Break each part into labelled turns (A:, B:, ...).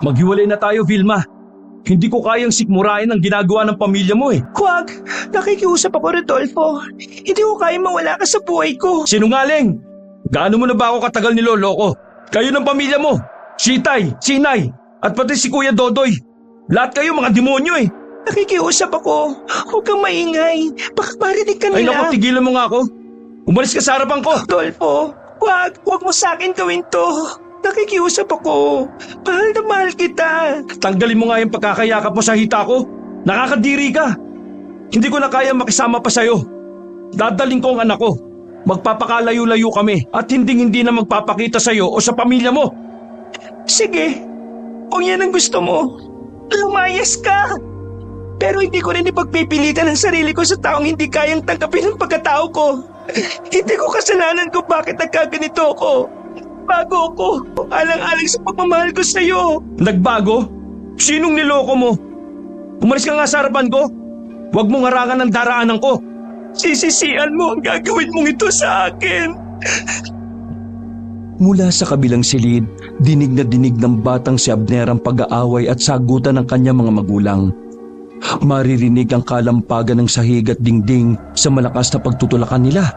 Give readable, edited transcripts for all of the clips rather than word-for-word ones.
A: Maghiwalay na tayo, Vilma. Hindi ko kayang sikmurain ang ginagawa ng pamilya mo eh.
B: Huwag! Nakikiusap ako, Rodolfo. Hindi ko kaya mawala ka sa buhay ko.
A: Sinungaling! Gaano mo na ba ako katagal niloloko? Kayo ng pamilya mo, si Itay, si Inay, at pati si Kuya Dodoy. Lahat kayo mga demonyo eh.
B: Nakikiusap ako. Huwag kang maingay. Baka marinig ka
A: Ay
B: nila.
A: naku, tigilan mo nga ako. Umalis ka sa harapan ko.
B: Rodolfo, huwag mo sa akin gawin to. Nakikiusap ako. Mahal na mahal kita.
A: Tanggalin mo nga yung pagkakayakap mo sa hita ko. Nakakadiri ka. Hindi ko na kaya makisama pa sa'yo. Dadaling ko ang anak ko. Magpapakalayo-layo kami at hindi na magpapakita sa'yo o sa pamilya mo.
B: Sige, kung yan ang gusto mo, lumayas ka. Pero hindi ko rin ipagpipilitan ang sarili ko sa taong hindi kayang tanggapin ang pagkatao ko. Hindi ko kasalanan kung bakit nagkaganito ako. Bago ako, alang-alang sa pagmamahal ko sa'yo.
A: Nagbago? Sinong niloko mo? Umalis ka nga sa harapan ko. Huwag mong harangan ng daraanan ko.
B: Sisisian mo ang gagawin mong ito sa akin.
C: Mula sa kabilang silid, dinig na dinig ng batang si Abner ang pag-aaway at sagutan ng kanyang mga magulang. Maririnig ang kalampagan ng sahig at dingding sa malakas na pagtutulakan nila.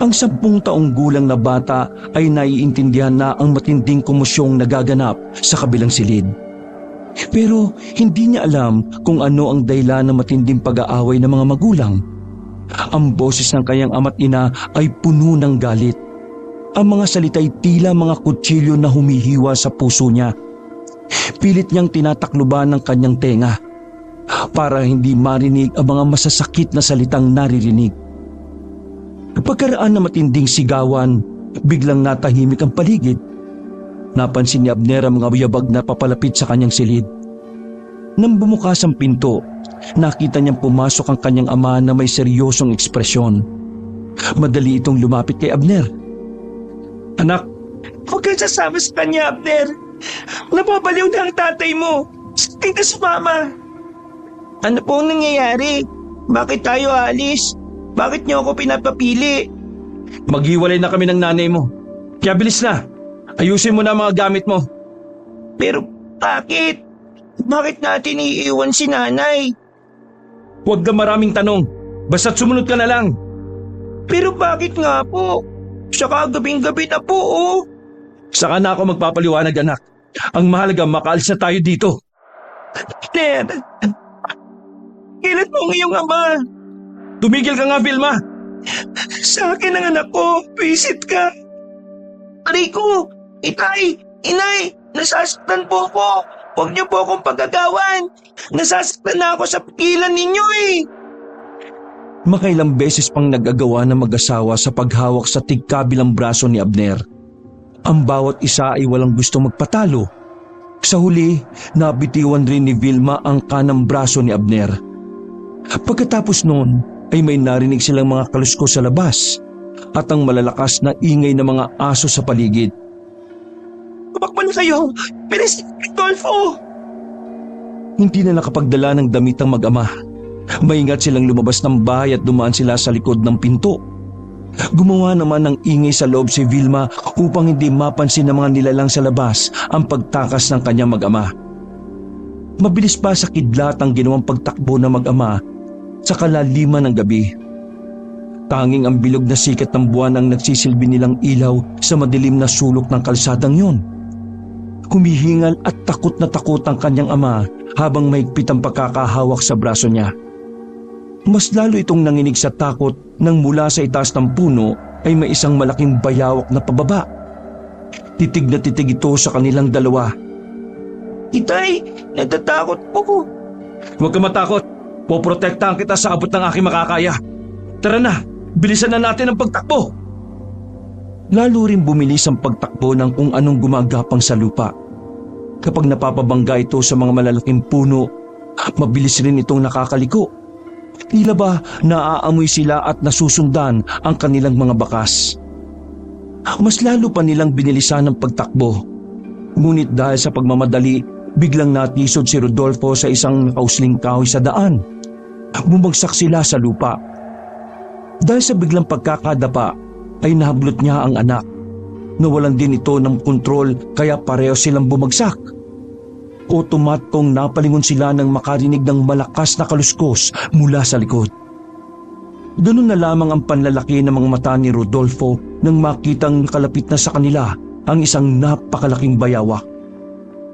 C: Ang 10 taong gulang na bata ay naiintindihan na ang matinding komosyong nagaganap sa kabilang silid. Pero hindi niya alam kung ano ang dahilan ng matinding pag-aaway ng mga magulang. Ang boses ng kanyang ama't ina ay puno ng galit. Ang mga salita'y tila mga kutsilyo na humihiwa sa puso niya. Pilit niyang tinatakluban ng kanyang tenga para hindi marinig ang mga masasakit na salitang naririnig. Pagkaraan na matinding sigawan, biglang natahimik ang paligid. Napansin ni Abner ang mga yabag na papalapit sa kanyang silid. Nang bumukas ang pinto, nakita niyang pumasok ang kanyang ama na may seryosong ekspresyon. Madali itong lumapit kay Abner.
A: Anak,
B: Huwag kang sasama sa kanya, Abner. Napapaliw na ang tatay mo. Sakay ka sa mama. Ano po ang nangyayari? Bakit tayo alis? Bakit niyo ako pinapapili?
A: maghiwalay na kami ng nanay mo. Kaya bilis na. Ayusin mo na ang mga gamit mo.
B: Pero bakit? Bakit natin iiwan si nanay?
A: Huwag ka maraming tanong. Basta't sumunod ka na lang.
B: Pero bakit nga po? Saka gabing-gabi na po, oh.
A: Saka na ako magpapaliwanag, anak. Ang mahalaga, makaalis na tayo dito.
B: Ned, kailan mo ang iyong ama?
A: Tumigil ka nga, Vilma.
B: Sa akin ang anak ko, visit ka. Rico, Itay, Inay, nasasaktan po ako. Huwag niyo po akong pagagawan. Nasasaktan na ako sa pigilan ninyo eh.
C: Makailang beses pang nag-agawa ng mag-asawa sa paghawak sa tigkabilang braso ni Abner. Ang bawat isa ay walang gusto magpatalo. Sa huli, nabitiwan rin ni Vilma ang kanang braso ni Abner. Pagkatapos noon, ay may narinig silang mga kalusko sa labas at ang malalakas na ingay ng mga aso sa paligid.
B: Tumakbo na kayo. Bilis, Rodolfo.
C: Hindi na nakapagdala ng damit ang mag-ama. Maingat silang lumabas ng bahay at dumaan sila sa likod ng pinto. Gumawa naman ng ingay sa loob si Vilma upang hindi mapansin ng mga nilalang sa labas ang pagtakas ng kanyang mag-ama. Mabilis pa sa kidlat ang ginawang pagtakbo ng mag-ama sa kalaliman ng gabi. Tanging ang bilog na sikat ng buwan ang nagsisilbi nilang ilaw sa madilim na sulok ng kalsadang yun. Humihingal at takot na takot ang kanyang ama habang mahigpit ang pagkakahawak sa braso niya. Mas lalo itong nanginig sa takot nang mula sa itaas ng puno ay may isang malaking bayawak na pababa. Titig na titig ito sa kanilang dalawa.
B: Itay, natatakot po.
A: Huwag ka matakot. Poprotektahan kita sa abot ng aking makakaya. Tara na, bilisan na natin ang pagtakbo.
C: Lalo rin bumilis ang pagtakbo ng kung anong gumagapang sa lupa. Kapag napapabangga ito sa mga malalaking puno, mabilis rin itong nakakaliko. Tila ba naaamoy sila at nasusundan ang kanilang mga bakas. Mas lalo pa nilang binilisan ang pagtakbo. Ngunit dahil sa pagmamadali, biglang natisod si Rodolfo sa isang nakausling kahoy sa daan. Bumagsak sila sa lupa. Dahil sa biglang pagkakadapa, ay nahablot niya ang anak. Nawalan din ito ng kontrol kaya pareho silang bumagsak. Otomatikong napalingon sila nang makarinig ng malakas na kaluskos mula sa likod. Ganun na lamang ang panlalaki ng mga mata ni Rodolfo nang makitang kalapit na sa kanila ang isang napakalaking bayawak.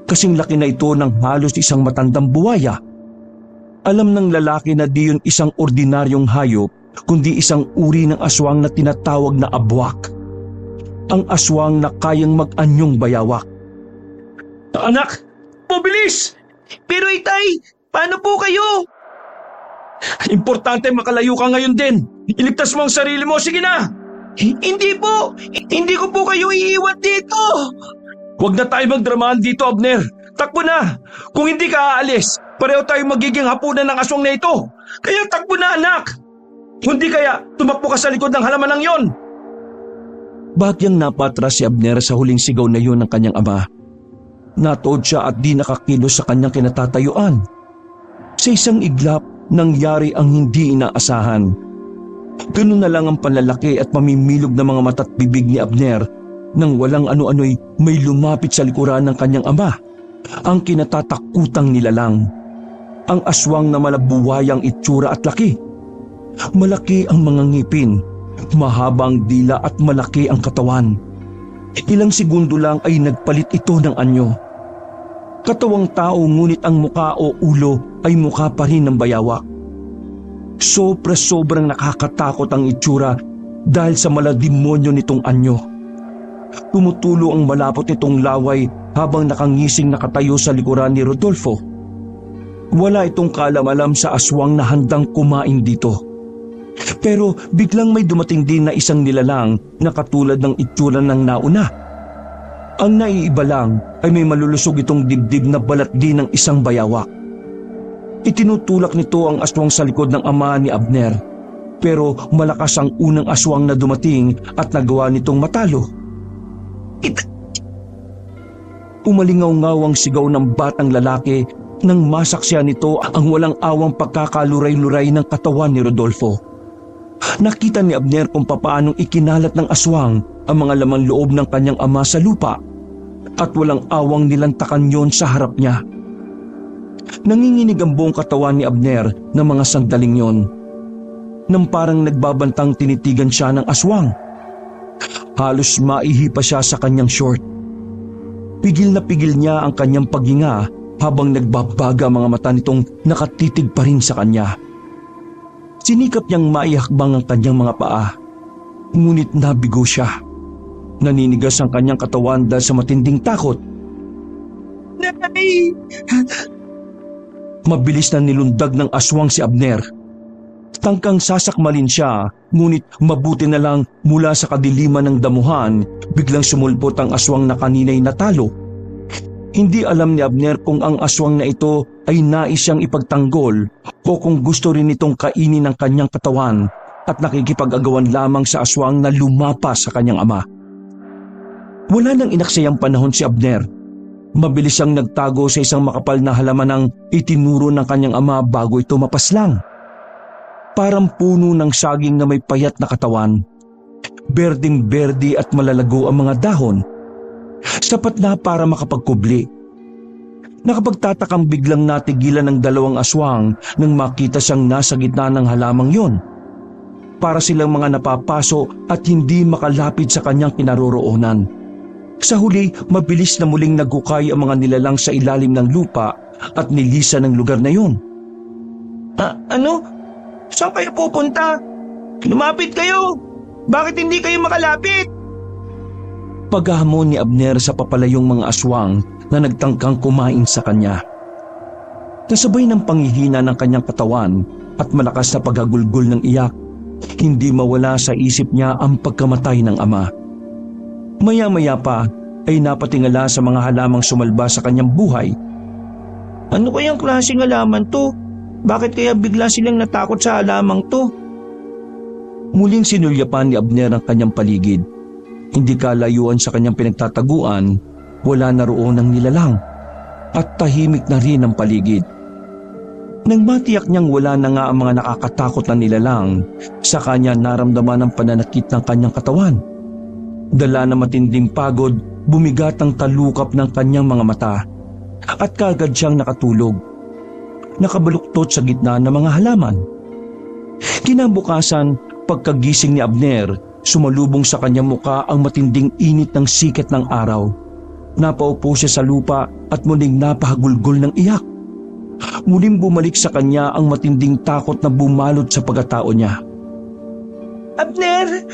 C: Kasing laki na ito ng halos isang matandang buwaya. Alam ng lalaki na di yun isang ordinaryong hayop kundi isang uri ng aswang na tinatawag na abwak. Ang aswang na kayang mag-anyong bayawak.
A: Anak! Mabilis!
B: Pero itay, paano po kayo?
A: Importante makalayo ka ngayon din. Iligtas mo ang sarili mo. Sige na!
B: Hindi po! Hindi ko po kayo iiwan dito!
A: Huwag na tayo magdramahan dito, Abner. Takbo na! Kung hindi ka aalis, pareho tayo magiging hapunan ng aswang na ito. Kaya takbo na, anak! Hindi kaya tumakbo ka sa likod ng halamanang yon.
C: Bagyang napatras si Abner sa huling sigaw na yun ng kanyang ama. Natuod siya at di nakakilos sa kanyang kinatatayuan. Sa isang iglap, nangyari ang hindi inaasahan. Ganun na lang ang panlalaki at mamimilog na mga mata't bibig ni Abner nang walang ano-ano'y may lumapit sa likuran ng kanyang ama. Ang kinatatakutang nilalang. Ang aswang na malabuwayang itsura at laki. Malaki ang mga ngipin, mahabang dila at malaki ang katawan. Ilang segundo lang ay nagpalit ito ng anyo. Katawang tao ngunit ang muka o ulo ay muka pa rin ng bayawak. Sobrang nakakatakot ang itsura dahil sa malademonyo nitong anyo. Tumutulo ang malapot nitong laway habang nakangising nakatayo sa likuran ni Rodolfo. Wala itong kaalam-alam sa aswang na handang kumain dito. Pero biglang may dumating din na isang nilalang na katulad ng itsura ng nauna. Ang naiiba lang ay may malulusog itong dibdib na balat din ng isang bayawak. Itinutulak nito ang aswang sa likod ng ama ni Abner. Pero malakas ang unang aswang na dumating at nagawa nitong matalo. Umalingaw-ngaw ang sigaw ng batang lalaki nang masaksiyan nito ang walang awang pagkakaluray-luray ng katawan ni Rodolfo. Nakita ni Abner kung papaanong ikinalat ng aswang ang mga laman loob ng kanyang ama sa lupa at walang awang nilantakan yon sa harap niya. Nanginginig ang buong katawan ni Abner ng mga sandaling yon. Nang parang nagbabantang tinitigan siya ng aswang. Halos maihipa siya sa kanyang short. Pigil na pigil niya ang kanyang paghinga habang nagbabaga mga mata nitong nakatitig pa rin sa kanya. Sinikap niyang maihakbang ang kanyang mga paa. Ngunit nabigo siya. Naninigas ang kanyang katawan dahil sa matinding takot.
B: Nay!
C: Mabilis na nilundag ng aswang si Abner. Tangkang sasakmalin siya, ngunit mabuti na lang mula sa kadiliman ng damuhan, biglang sumulpot ang aswang na kanina'y natalo. Hindi alam ni Abner kung ang aswang na ito ay nais siyang ipagtanggol o kung gusto rin itong kainin ng kanyang katawan at nakikipag-agawan lamang sa aswang na lumapas sa kanyang ama. Wala nang inaksayang panahon si Abner. Mabilis siyang nagtago sa isang makapal na halaman ng itinuro ng kanyang ama bago ito mapaslang. Parang puno ng saging na may payat na katawan. Berding-berdi at malalago ang mga dahon. Sapat na para makapagkubli. Nakapagtatakang biglang natigilan ng dalawang aswang nang makita siyang nasa gitna ng halamang yon. Para silang mga napapaso at hindi makalapit sa kanyang kinaroroonan. Sa huli, mabilis na muling nagukay ang mga nilalang sa ilalim ng lupa at nilisan ng lugar na yon.
B: Ano? Saan kayo pupunta? Lumapit kayo! Bakit hindi kayo makalapit?
C: Paghahamon ni Abner sa papalayong mga aswang na nagtangkang kumain sa kanya. Kasabay ng panghihina ng kanyang katawan at malakas na paghagulgol ng iyak, hindi mawala sa isip niya ang pagkamatay ng ama. Maya-maya pa ay napatingala sa mga halamang sumalba sa kanyang buhay.
B: Ano kayang klaseng halaman to? Bakit kaya bigla silang natakot sa halamang to?
C: Muling sinulyapan ni Abner ang kanyang paligid. Hindi kalayuan sa kanyang pinagtataguan, wala na roon ang nilalang at tahimik na rin ang paligid. Nang matiyak niyang wala na nga ang mga nakakatakot na nilalang, sa kanya naramdaman ang pananakit ng kanyang katawan. Dala na matinding pagod, bumigat ang talukap ng kanyang mga mata at kagad siyang nakatulog. Nakabaluktot sa gitna ng mga halaman. Kinabukasan, pagkagising ni Abner, sumalubong sa kanyang muka ang matinding init ng sikat ng araw. Napaupo siya sa lupa at muling napahagulgol ng iyak. Muling bumalik sa kanya ang matinding takot na bumalot sa pagkatao niya.
B: Abner!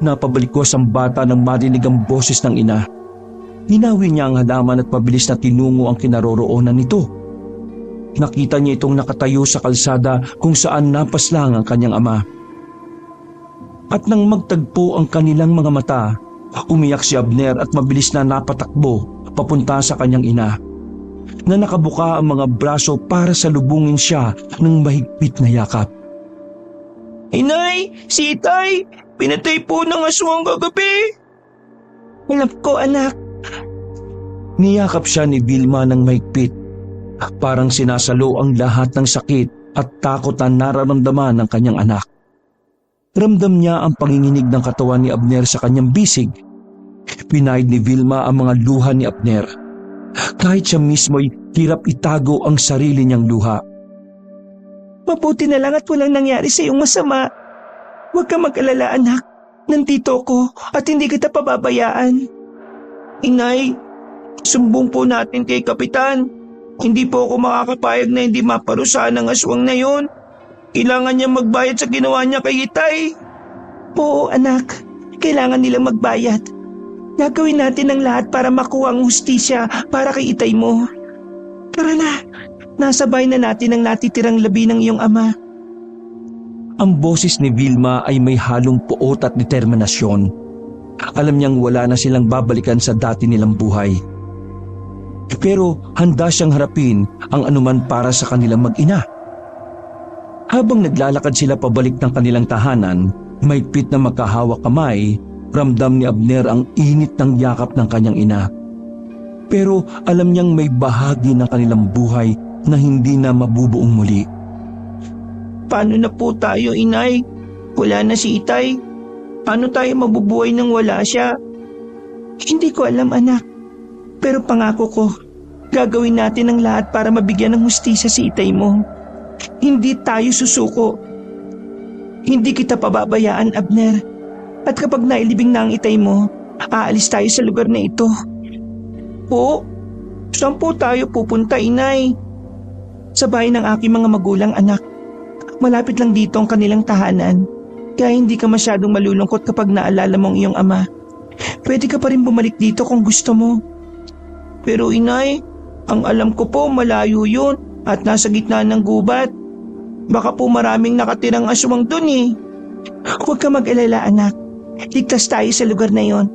C: Napabalikwas ang bata nang marinig ang boses ng ina. Hinawi niya ang halaman at pabilis na tinungo ang kinaroroonan nito. Nakita niya itong nakatayo sa kalsada kung saan napaslang ang kanyang ama. At nang magtagpo ang kanilang mga mata, umiyak si Abner at mabilis na napatakbo papunta sa kanyang ina, na nakabuka ang mga braso para salubungin siya ng mahigpit na yakap.
B: Inay! Si Itay! Pinatay po ng aswang kagabi! Alam ko, anak.
C: Niyakap siya ni Vilma ng mahigpit. Parang sinasalo ang lahat ng sakit at takot na nararamdaman ng kanyang anak. Ramdam niya ang panginginig ng katawan ni Abner sa kanyang bisig. Pinahid ni Vilma ang mga luha ni Abner. Kahit siya mismo'y hirap itago ang sarili niyang luha.
B: Mabuti na lang at walang nangyari sa iyong masama. Huwag ka mag-alala, anak. Nandito ko at hindi kita pababayaan. Inay, sumbong po natin kay Kapitan. Hindi po ako makakapayag na hindi maparusahan ang aswang na yon. Kailangan niya magbayad sa ginawa niya kay Itay. Oo, anak. Kailangan nilang magbayad. Gagawin natin ang lahat para makuha ang hustisya para kay Itay mo. Tara na. Nasabay na natin ang natitirang labi ng iyong ama.
C: Ang boses ni Vilma ay may halong puot at determinasyon. Alam niyang wala na silang babalikan sa dati nilang buhay. Pero handa siyang harapin ang anuman para sa kanilang mag-ina. Habang naglalakad sila pabalik ng kanilang tahanan, mahigpit na magkahawak kamay, ramdam ni Abner ang init ng yakap ng kanyang ina. Pero alam niyang may bahagi ng kanilang buhay na hindi na mabubuong muli.
B: Paano na po tayo, Inay? Wala na si Itay. Paano tayo mabubuhay nang wala siya? Hindi ko alam, anak. Pero pangako ko, gagawin natin ang lahat para mabigyan ng hustisya si Itay mo. Hindi tayo susuko. Hindi kita pababayaan, Abner. At kapag nailibing na ang Itay mo, aalis tayo sa lugar na ito. Po, saan po tayo pupunta, Inay? Sa bahay ng aking mga magulang, anak. Malapit lang dito ang kanilang tahanan, kaya hindi ka masyadong malulungkot kapag naalala mo ang iyong ama. Pwede ka pa rin bumalik dito kung gusto mo. Pero Inay, ang alam ko po malayo yun at nasa gitna ng gubat. Baka po maraming nakatirang aswang dun eh. Huwag ka mag-alala, anak. Ligtas tayo sa lugar na yon.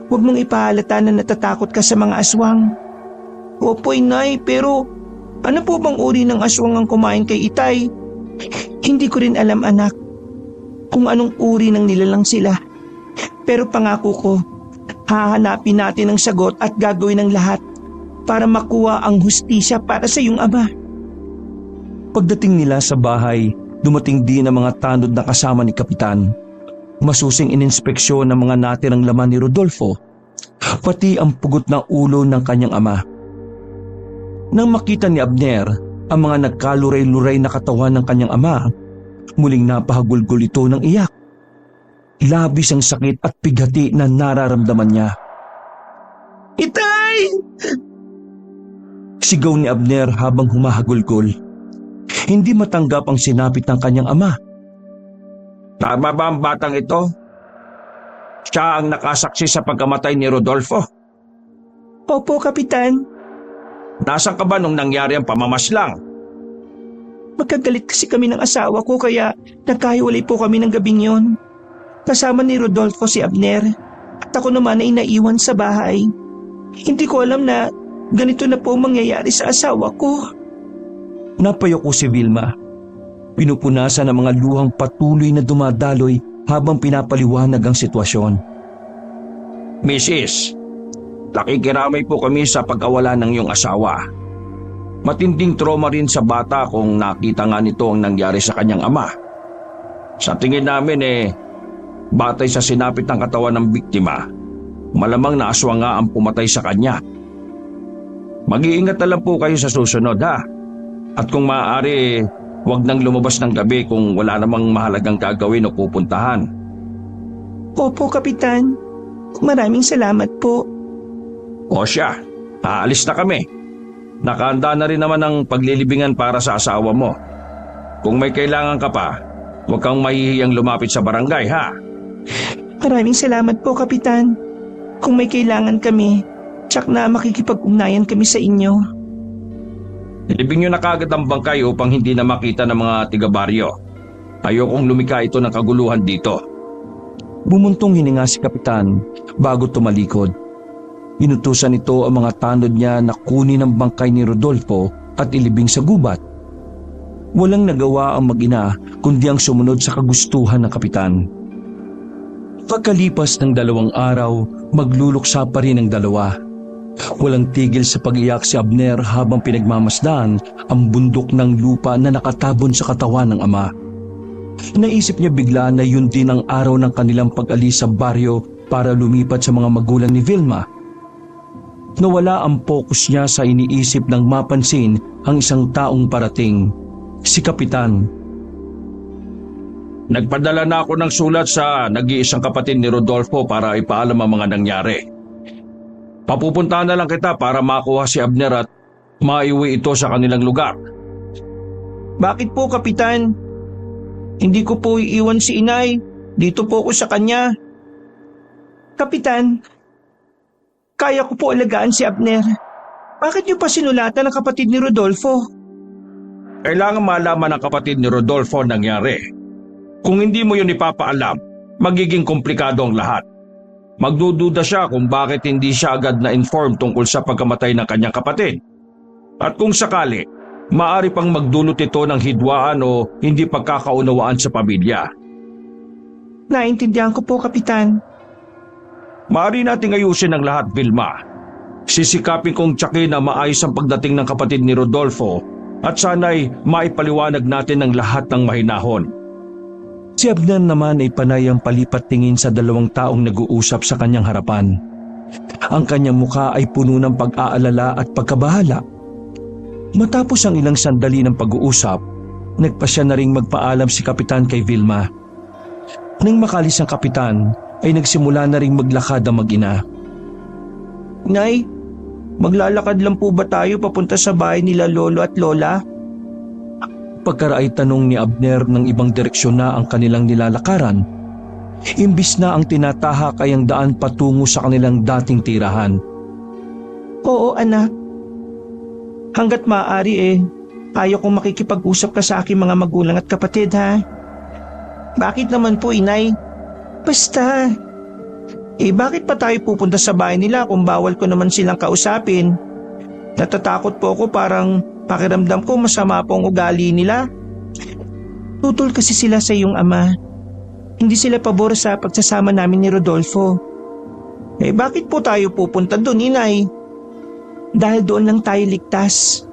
B: Huwag mong ipahalata na natatakot ka sa mga aswang. Opo, Inay, pero ano po bang uri ng aswang ang kumain kay Itay? Hindi ko rin alam, anak, kung anong uri ng nilalang sila. Pero pangako ko, hahanapin natin ang sagot at gagawin ang lahat para makuha ang hustisya para sa iyong ama.
C: Pagdating nila sa bahay, dumating din ang mga tanod na kasama ni Kapitan. Masusing ininspeksyon ng mga natirang laman ni Rodolfo, pati ang pugot na ulo ng kanyang ama. Nang makita ni Abner ang mga nagkaluray-luray na katawan ng kanyang ama, muling napahagulgol ito ng iyak. Labis ang sakit at pighati na nararamdaman niya.
B: Itay!
C: Sigaw ni Abner habang humahagulgol. Hindi matanggap ang sinapit ng kanyang ama.
A: Tama ba ang batang ito? Siya ang nakasaksi sa pagkamatay ni Rodolfo.
B: Opo, Kapitan.
A: Nasaan ka ba nung nangyari ang pamamaslang?
B: Magkagalit kasi kami ng asawa ko kaya nagkahiwalay po kami ng gabing yon. Kasama ni Rodolfo si Abner at ako naman ay naiwan sa bahay. Hindi ko alam na ganito na po mangyayari sa asawa ko.
C: Napayoko si Vilma. Pinupunasan ang mga luhang patuloy na dumadaloy habang pinapaliwanag ang sitwasyon.
A: Mrs., nakikiramay po kami sa pag-awala ng iyong asawa. Matinding trauma rin sa bata kung nakita nga nito ang nangyari sa kanyang ama. Sa tingin namin batay sa sinapit ng katawan ng biktima, malamang na aswang nga ang pumatay sa kanya. Mag-iingat na lang po kayo sa susunod ha. At kung maaari, huwag nang lumabas ng gabi kung wala namang mahalagang gagawin o pupuntahan.
B: Opo, Kapitan. Maraming salamat po.
A: O siya, aalis na kami. Nakahanda na rin naman ang paglilibingan para sa asawa mo. Kung may kailangan ka pa, huwag kang mahihiyang lumapit sa barangay ha.
B: Maraming salamat po, Kapitan. Kung may kailangan kami, tsak na makikipag-ugnayan kami sa inyo.
A: Ilibing nyo na kagad ang bangkay upang hindi na makita ng mga tiga-baryo. Ayokong lumika ito ng kaguluhan dito.
C: Bumuntong hininga si Kapitan bago tumalikod. Inutusan ito ang mga tanod niya na kunin ang bangkay ni Rodolfo at ilibing sa gubat. Walang nagawa ang mag-ina kundi ang sumunod sa kagustuhan ng Kapitan. Pagkalipas ng 2 araw, magluluksa pa rin ang dalawa. Walang tigil sa pag-iyak si Abner habang pinagmamasdan ang bundok ng lupa na nakatabon sa katawan ng ama. Naisip niya bigla na yun din ang araw ng kanilang pag-alis sa baryo para lumipat sa mga magulang ni Vilma. Nawala ang focus niya sa iniisip nang mapansin ang isang taong parating, si Kapitan.
A: Nagpadala na ako ng sulat sa nag-iisang kapatid ni Rodolfo para ipaalam ang mga nangyari. Papupuntahan na lang kita para makuha si Abner at maiuwi ito sa kanilang lugar.
B: Bakit po, Kapitan? Hindi ko po iiwan si inay. Dito po ako sa kanya. Kapitan, kaya ko po alagaan si Abner. Bakit niyo pa sinulatan ang kapatid ni Rodolfo?
A: Kailangan malaman ng kapatid ni Rodolfo ang nangyari. Kung hindi mo yun ipapaalam, magiging komplikado ang lahat. Magdududa siya kung bakit hindi siya agad na-inform tungkol sa pagkamatay ng kanyang kapatid. At kung sakali, maaari pang magdulot ito ng hidwaan o hindi pagkakaunawaan sa pamilya.
B: Naintindihan ko po, Kapitan.
A: Maaari nating ayusin ang lahat, Vilma. Sisikapin kong tiyakin na maayos ang pagdating ng kapatid ni Rodolfo at sana'y maipaliwanag natin ang lahat ng mahinahon.
C: Si Abner naman ay panay ang palipat tingin sa 2 taong nag-uusap sa kanyang harapan. Ang kanyang mukha ay puno ng pag-aalala at pagkabahala. Matapos ang ilang sandali ng pag-uusap, nagpasya na ring magpaalam si Kapitan kay Vilma. Nang makalis ang Kapitan, ay nagsimula na ring maglakad ang mag-ina.
B: Nay, maglalakad lang po ba tayo papunta sa bahay nila Lolo at Lola?
C: Pagkaraay tanong ni Abner ng ibang direksyon na ang kanilang nilalakaran, imbis na ang tinatahak ay ang daan patungo sa kanilang dating tirahan.
B: Oo, anak. Hanggat maaari ayaw kong makikipag-usap ka sa aking mga magulang at kapatid, ha? Bakit naman po, inay? Basta. Bakit pa tayo pupunta sa bahay nila kung bawal ko naman silang kausapin? Natatakot po ako, parang pakiramdam ko masama po ang ugali nila. Tutol kasi sila sa iyong ama. Hindi sila pabor sa pagsasama namin ni Rodolfo. Bakit po tayo pupunta doon, inay? Dahil doon lang tayo ligtas.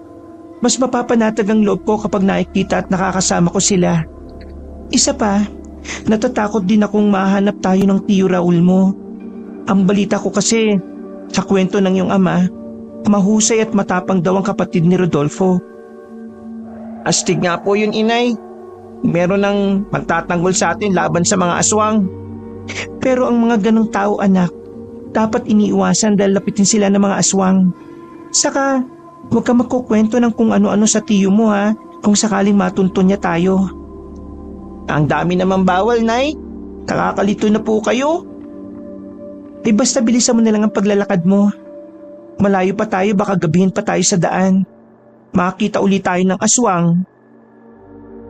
B: Mas mapapanatag ang loob ko kapag nakikita at nakakasama ko sila. Isa pa, natatakot din akong mahanap tayo ng tiyo Raul mo. Ang balita ko kasi, sa kwento ng iyong ama, mahusay at matapang daw ang kapatid ni Rodolfo. Astig nga po yun, inay. Meron ng magtatanggol sa atin laban sa mga aswang. Pero ang mga ganong tao, anak, dapat iniiwasan dahil lapitin sila ng mga aswang. Saka, huwag ka magkukwento ng kung ano-ano sa tiyo mo, ha, kung sakaling matuntun niya tayo. Ang dami naman bawal, nay. Nakakalito na po kayo. Basta bilisan mo na lang ang paglalakad mo. Malayo pa tayo, baka gabihin pa tayo sa daan. Makakita ulit tayo ng aswang.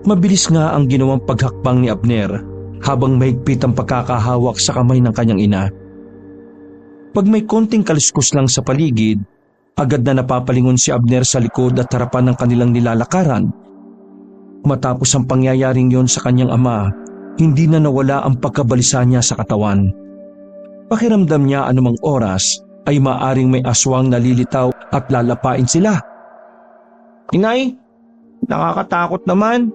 C: Mabilis nga ang ginawang paghakbang ni Abner habang mahigpit ang pagkakahawak sa kamay ng kanyang ina. Pag may konting kaluskos lang sa paligid, agad na napapalingon si Abner sa likod at harapan ng kanilang nilalakaran. Matapos ang pangyayaring yon sa kanyang ama, hindi na nawala ang pagkabalisa niya sa katawan. Pakiramdam niya anumang oras ay maaring may aswang nalilitaw at lalapain sila.
B: Inay, nakakatakot naman.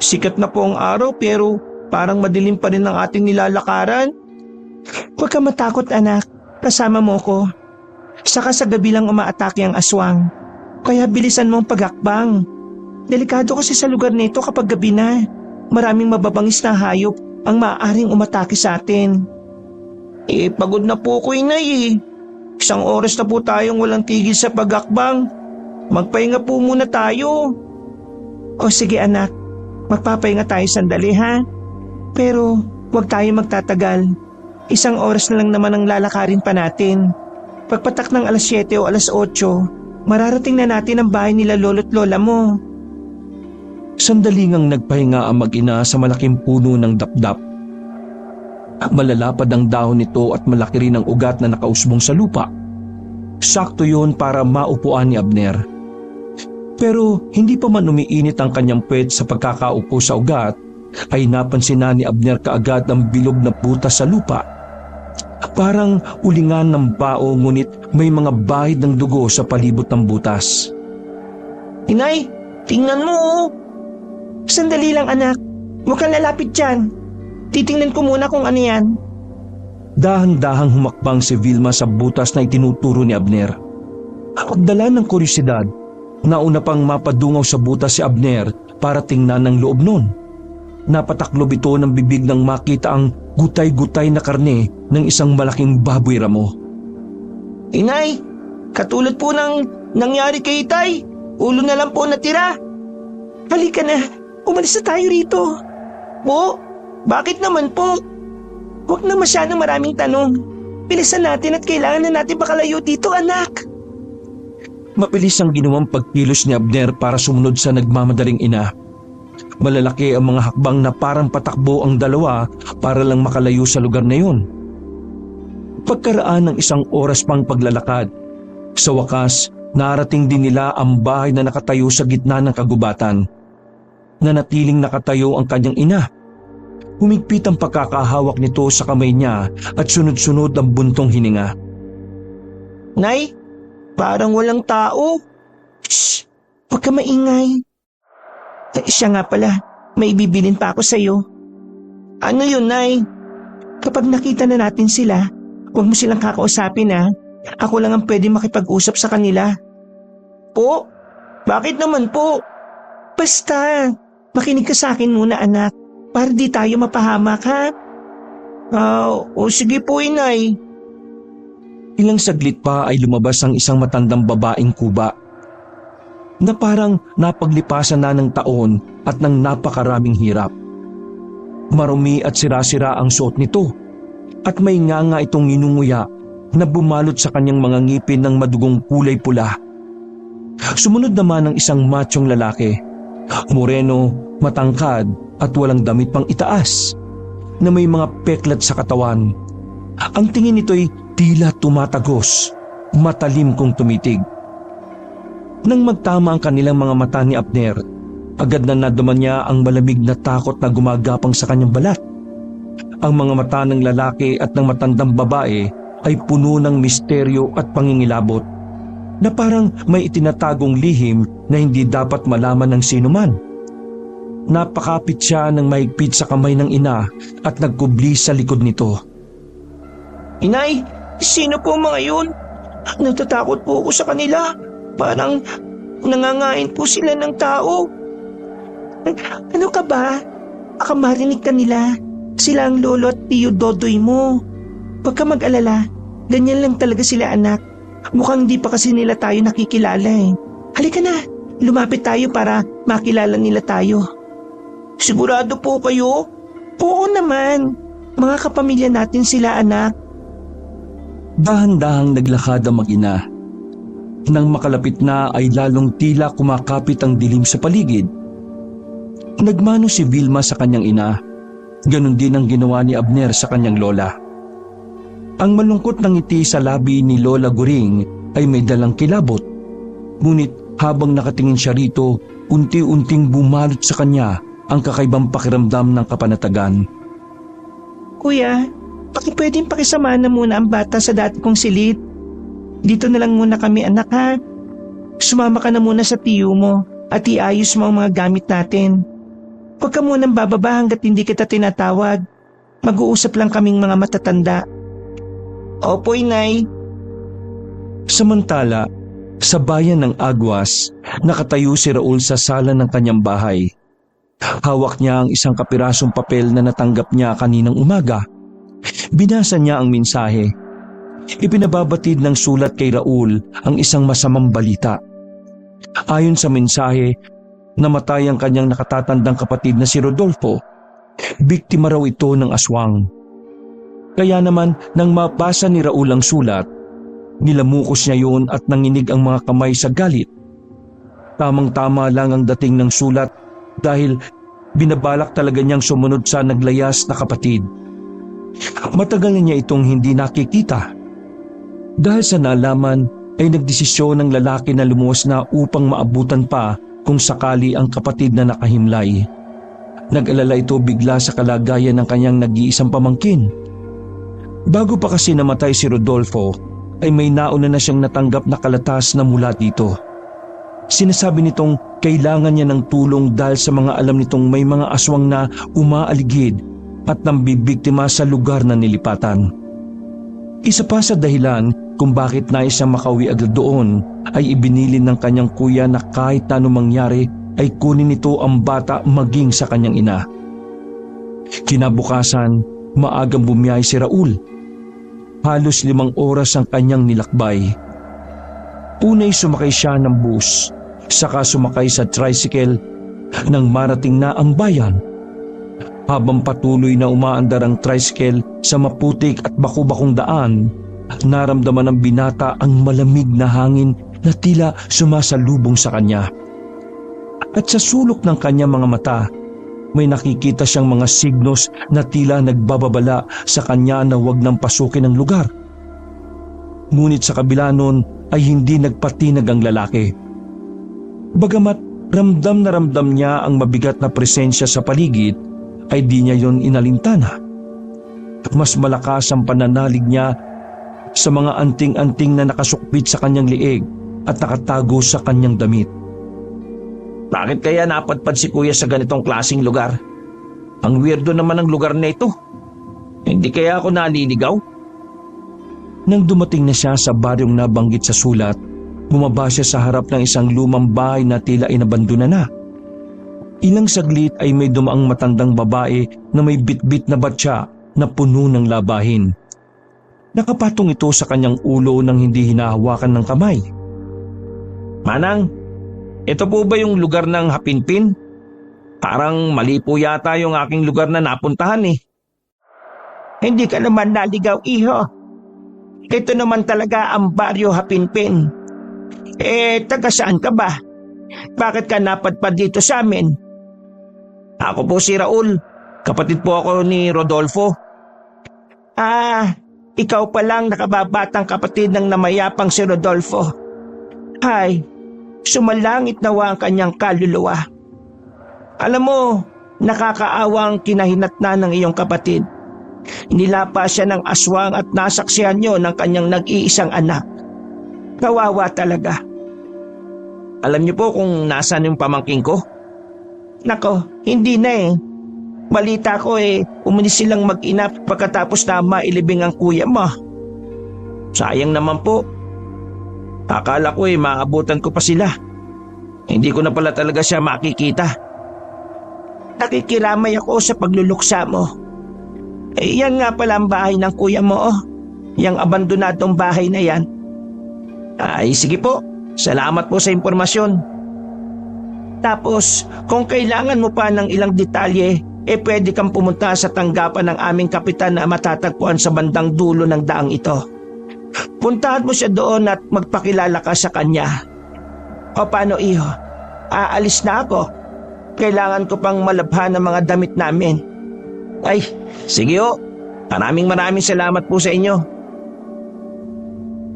B: Sikat na po ang araw pero parang madilim pa rin ang ating nilalakaran. Huwag ka matakot, anak. Kasama mo ko. Saka sa gabi lang umaatake ang aswang. Kaya bilisan mong paghakbang. Delikado kasi sa lugar nito kapag gabi na. Maraming mababangis na hayop ang maaaring umatake sa atin. Pagod na po ko, Inay. Isang oras na po tayong walang tigil sa paghakbang. Magpahinga po muna tayo. O sige anak, magpapahinga tayo sandali ha. Pero huwag tayo magtatagal. Isang oras na lang naman ang lalakarin pa natin. Pagpatak ng alas 7 o alas 8, mararating na natin ang bahay nila lolo't lola mo.
C: Sandali ngang nagpahinga ang mag-ina sa malaking puno ng dapdap. Malalapad ang dahon nito at malaki rin ang ugat na nakausbong sa lupa. Sakto yun para maupuan ni Abner. Pero hindi pa man umiinit ang kanyang puwet sa pagkakaupo sa ugat, ay napansin na ni Abner kaagad ang bilog na butas sa lupa. Parang ulingan ng bao ngunit may mga bahid ng dugo sa palibot ng butas.
B: Inay, tingnan mo oh. Sandali lang anak, huwag kang lalapit dyan. Titingnan ko muna kung ano yan.
C: Dahan-dahang humakbang si Vilma sa butas na itinuturo ni Abner. Pagdala ng kuryosidad, nauna pang mapadungaw sa butas si Abner para tingnan ang loob nun. Napataklob ito ng bibig nang makita ang gutay-gutay na karne ng isang malaking baboy ramo.
B: Inay, katulad po ng nangyari kay Itay, ulo na lang po natira. Halika na, umalis na tayo rito. Po, bakit naman po? Huwag na masyadong maraming tanong. Bilisan natin at kailangan na natin makalayo dito, anak.
C: Mabilis ang ginawang pagkilos ni Abner para sumunod sa nagmamadaling ina. Malalaki ang mga hakbang na parang patakbo ang dalawa para lang makalayo sa lugar na yun. Pagkaraan ng isang oras pang paglalakad, sa wakas narating din nila ang bahay na nakatayo sa gitna ng kagubatan. Nanatiling nakatayo ang kanyang ina. Humigpit ang pagkakahawak nito sa kamay niya at sunod-sunod ang buntong hininga.
B: Nay, parang walang tao. Shh! Huwag ka maingay. Siya nga pala, may bibilin pa ako sa'yo. Ano yun, Nay? Kapag nakita na natin sila, huwag mo silang kakausapin ha. Ako lang ang pwede makipag-usap sa kanila. Po? Bakit naman po? Basta, makinig ka sa akin muna anak, para di tayo mapahamak ha. Sige po, Inay.
C: Ilang saglit pa ay lumabas ang isang matandang babaeng kuba na parang napaglipasan na ng taon at ng napakaraming hirap. Marumi at sira-sira ang suot nito at may nganga itong inunguya na bumalot sa kanyang mga ngipin ng madugong kulay pula. Sumunod naman ang isang machong lalaki, moreno, matangkad at walang damit pang itaas, na may mga peklat sa katawan. Ang tingin nito'y tila tumatagos, matalim kung tumitig. Nang magtama ang kanilang mga mata ni Abner, agad na naduman niya ang malamig na takot na gumagapang sa kanyang balat. Ang mga mata ng lalaki at ng matandang babae ay puno ng misteryo at pangingilabot, na parang may itinatagong lihim na hindi dapat malaman ng sinuman. Napakapit siya ng mahigpit sa kamay ng ina at nagkubli sa likod nito.
B: Inay, sino po mga yun? Natatakot po ako sa kanila. Parang nangangain po sila ng tao. Ano ka ba? Baka marinig ka nila. Sila ang lolo at tiyo Dodoy mo. Huwag ka mag-alala. Ganyan lang talaga sila anak. Mukhang di pa kasi nila tayo nakikilala eh. Halika na, lumapit tayo para makilala nila tayo. Sigurado po kayo? Oo naman. Mga kapamilya natin sila anak.
C: Dahan-dahang naglakad ang mag-ina. Nang makalapit na ay lalong tila kumakapit ang dilim sa paligid. Nagmano si Vilma sa kanyang ina. Ganon din ang ginawa ni Abner sa kanyang lola. Ang malungkot na ngiti sa labi ni Lola Guring ay may dalang kilabot. Ngunit habang nakatingin siya rito, unti-unting bumalot sa kanya ang kakaibang pakiramdam ng kapanatagan.
B: Kuya, pwedeng pakisamahan na muna ang bata sa dati kong silid. Dito na lang muna kami anak ha. Sumama ka na muna sa tiyo mo at iayos mo ang mga gamit natin. Huwag ka munang bababa hanggat hindi kita tinatawag. Mag-uusap lang kaming mga matatanda. Opo, Inay.
C: Samantala, sa bayan ng Aguas, nakatayo si Raul sa sala ng kanyang bahay. Hawak niya ang isang kapirasong papel na natanggap niya kaninang umaga. Binasa niya ang mensahe. Ipinababatid ng sulat kay Raul ang isang masamang balita. Ayon sa mensahe, namatay ang kanyang nakatatandang kapatid na si Rodolfo. Biktima raw ito ng aswang. Kaya naman nang mabasa ni Raul ang sulat, nilamukos niya yun at nanginig ang mga kamay sa galit. Tamang-tama lang ang dating ng sulat dahil binabalak talaga niyang sumunod sa naglayas na kapatid. Matagal na niya itong hindi nakikita. Dahil sa nalaman ay nagdesisyon ng lalaki na lumuwas na upang maabutan pa kung sakali ang kapatid na nakahimlay. Nag-alala ito bigla sa kalagayan ng kanyang nag-iisang pamangkin. Bago pa kasi namatay si Rodolfo, ay may nauna na siyang natanggap na kalatas na mula dito. Sinasabi nitong kailangan niya ng tulong dahil sa mga alam nitong may mga aswang na umaaligid at nambibiktima sa lugar na nilipatan. Isa pa sa dahilan kung bakit nais siyang makauwi agad doon ay ibinilin ng kanyang kuya na kahit na anong mangyari ay kunin nito ang bata maging sa kanyang ina. Kinabukasan, maagang bumiyahe si Raul. Halos 5 oras ang kanyang nilakbay. Unay sumakay siya ng bus, saka sumakay sa tricycle nang marating na ang bayan. Habang patuloy na umaandar ang tricycle sa maputik at baku-bakong daan, naramdaman ng binata ang malamig na hangin na tila sumasalubong sa kanya. At sa sulok ng kanyang mga mata, may nakikita siyang mga signos na tila nagbababala sa kanya na huwag nang pasukin ang lugar. Ngunit sa kabila nun ay hindi nagpatinag ang lalaki. Bagamat ramdam na ramdam niya ang mabigat na presensya sa paligid, ay di niya yon inalintana. Mas malakas ang pananalig niya sa mga anting-anting na nakasukbit sa kanyang liig at nakatago sa kanyang damit.
B: Bakit kaya napadpad si kuya sa ganitong klaseng lugar? Ang weirdo naman ng lugar na ito. Hindi kaya ako naliligaw?
C: Nang dumating na siya sa baryong nabanggit sa sulat, bumaba siya sa harap ng isang lumang bahay na tila inabandona na. Ilang saglit ay may dumaang matandang babae na may bitbit na batya na puno ng labahin. Nakapatong ito sa kanyang ulo nang hindi hinahawakan ng kamay.
B: Manang, ito po ba yung lugar ng Hapinpin? Parang mali po yata yung aking lugar na napuntahan eh. Hindi ka naman naligaw, iho. Ito naman talaga ang baryo Hapinpin. Taga saan ka ba? Bakit ka napadpad dito sa amin? Ako po si Raul. Kapatid po ako ni Rodolfo. Ikaw pa lang nakababatang kapatid ng namayapang si Rodolfo. Hay, sumalangit nawa ang kanyang kaluluwa. Alam mo, nakakaawang kinahinatnan ng iyong kapatid. Nilapa siya ng aswang at nasaksihan niyo ng kanyang nag-iisang anak. Kawawa talaga. Alam niyo po kung nasaan yung pamangking ko? Nako, hindi na eh. Balita ko umalis silang mag-ina pagkatapos na mailibing ang kuya mo. Sayang naman po. Akala ko maabutan ko pa sila. Hindi ko na pala talaga siya makikita. Nakikiramay ako sa pagluluksa mo. Yan nga pala ang bahay ng kuya mo, Yang abandonadong bahay na yan. Ay, sige po. Salamat po sa impormasyon. Tapos, kung kailangan mo pa ng ilang detalye, pwede kang pumunta sa tanggapan ng aming kapitan na matatagpuan sa bandang dulo ng daang ito. Puntahan mo siya doon at magpakilala ka sa kanya. O paano, iho? Aalis na ako. Kailangan ko pang malabhan ng mga damit namin. Ay, sige o. Maraming salamat po sa inyo.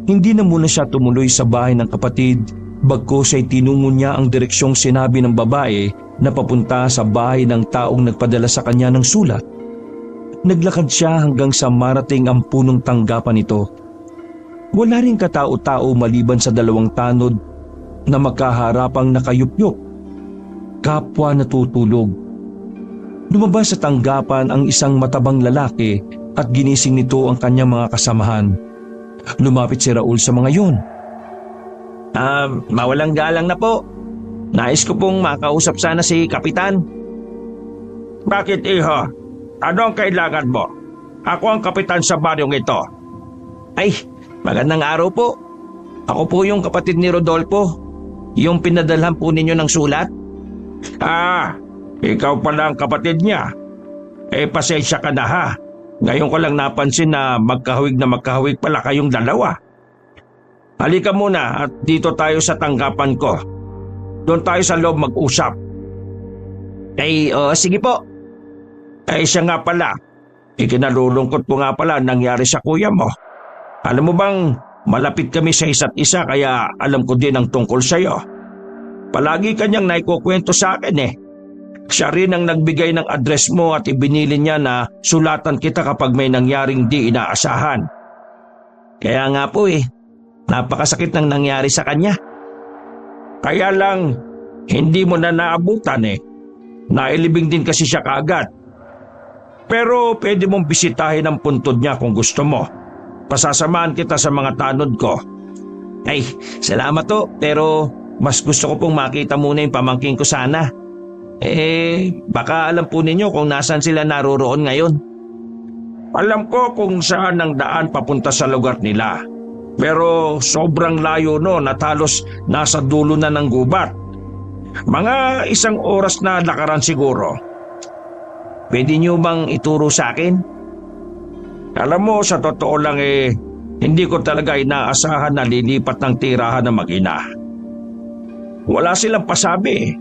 C: Hindi na muna siya tumuloy sa bahay ng kapatid, bagkus ay tinungo niya ang direksyong sinabi ng babae na papunta sa bahay ng taong nagpadala sa kanya ng sulat. Naglakad siya hanggang sa marating ang punong tanggapan ito. Wala ring katao-tao maliban sa 2 tanod na magkaharapang nakayupyup. Kapwa natutulog. Lumabas sa tanggapan ang isang matabang lalaki at ginising nito ang kanyang mga kasamahan. Lumapit si Raul sa mga yon.
B: Mawalang galang na po. Nais ko pong makausap sana si Kapitan.
A: Bakit iho? Ano ang kailangan mo? Ako ang kapitan sa baryong ito.
B: Ay, magandang araw po. Ako po yung kapatid ni Rodolfo. Yung pinadalhan po ninyo ng sulat.
A: Ikaw pala ang kapatid niya. Pasensya ka na ha. Ngayon ko lang napansin na magkahawig pala kayong dalawa. Halika muna at dito tayo sa tanggapan ko. Doon tayo sa loob mag-usap.
B: Sige po.
A: Siya nga pala. Ikinalulungkot po nga pala nangyari sa kuya mo. Alam mo bang malapit kami sa isa't isa kaya alam ko din ang tungkol sa iyo. Palagi kanyang naikukwento sa akin eh. Siya rin ang nagbigay ng address mo at ibinili niya na sulatan kita kapag may nangyaring di inaasahan.
B: Kaya nga po napakasakit ng nangyari sa kanya.
A: Kaya lang, hindi mo na naabutan eh. Nailibing din kasi siya kaagad. Pero pwede mong bisitahin ang puntod niya kung gusto mo. Pasasamahan kita sa mga tanod ko.
B: Ay, salamat to. Pero mas gusto ko pong makita muna yung pamangking ko sana. Baka alam po ninyo kung nasan sila naroroon ngayon.
A: Alam ko kung saan ang daan papunta sa lugar nila. Pero sobrang layo noon at halos nasa dulo na ng gubat. Mga 1 oras na lakaran siguro.
B: Pwede niyo bang ituro sa akin?
A: Alam mo, sa totoo lang hindi ko talaga inaasahan na lilipat ng tirahan ng mag-ina. Wala silang pasabi.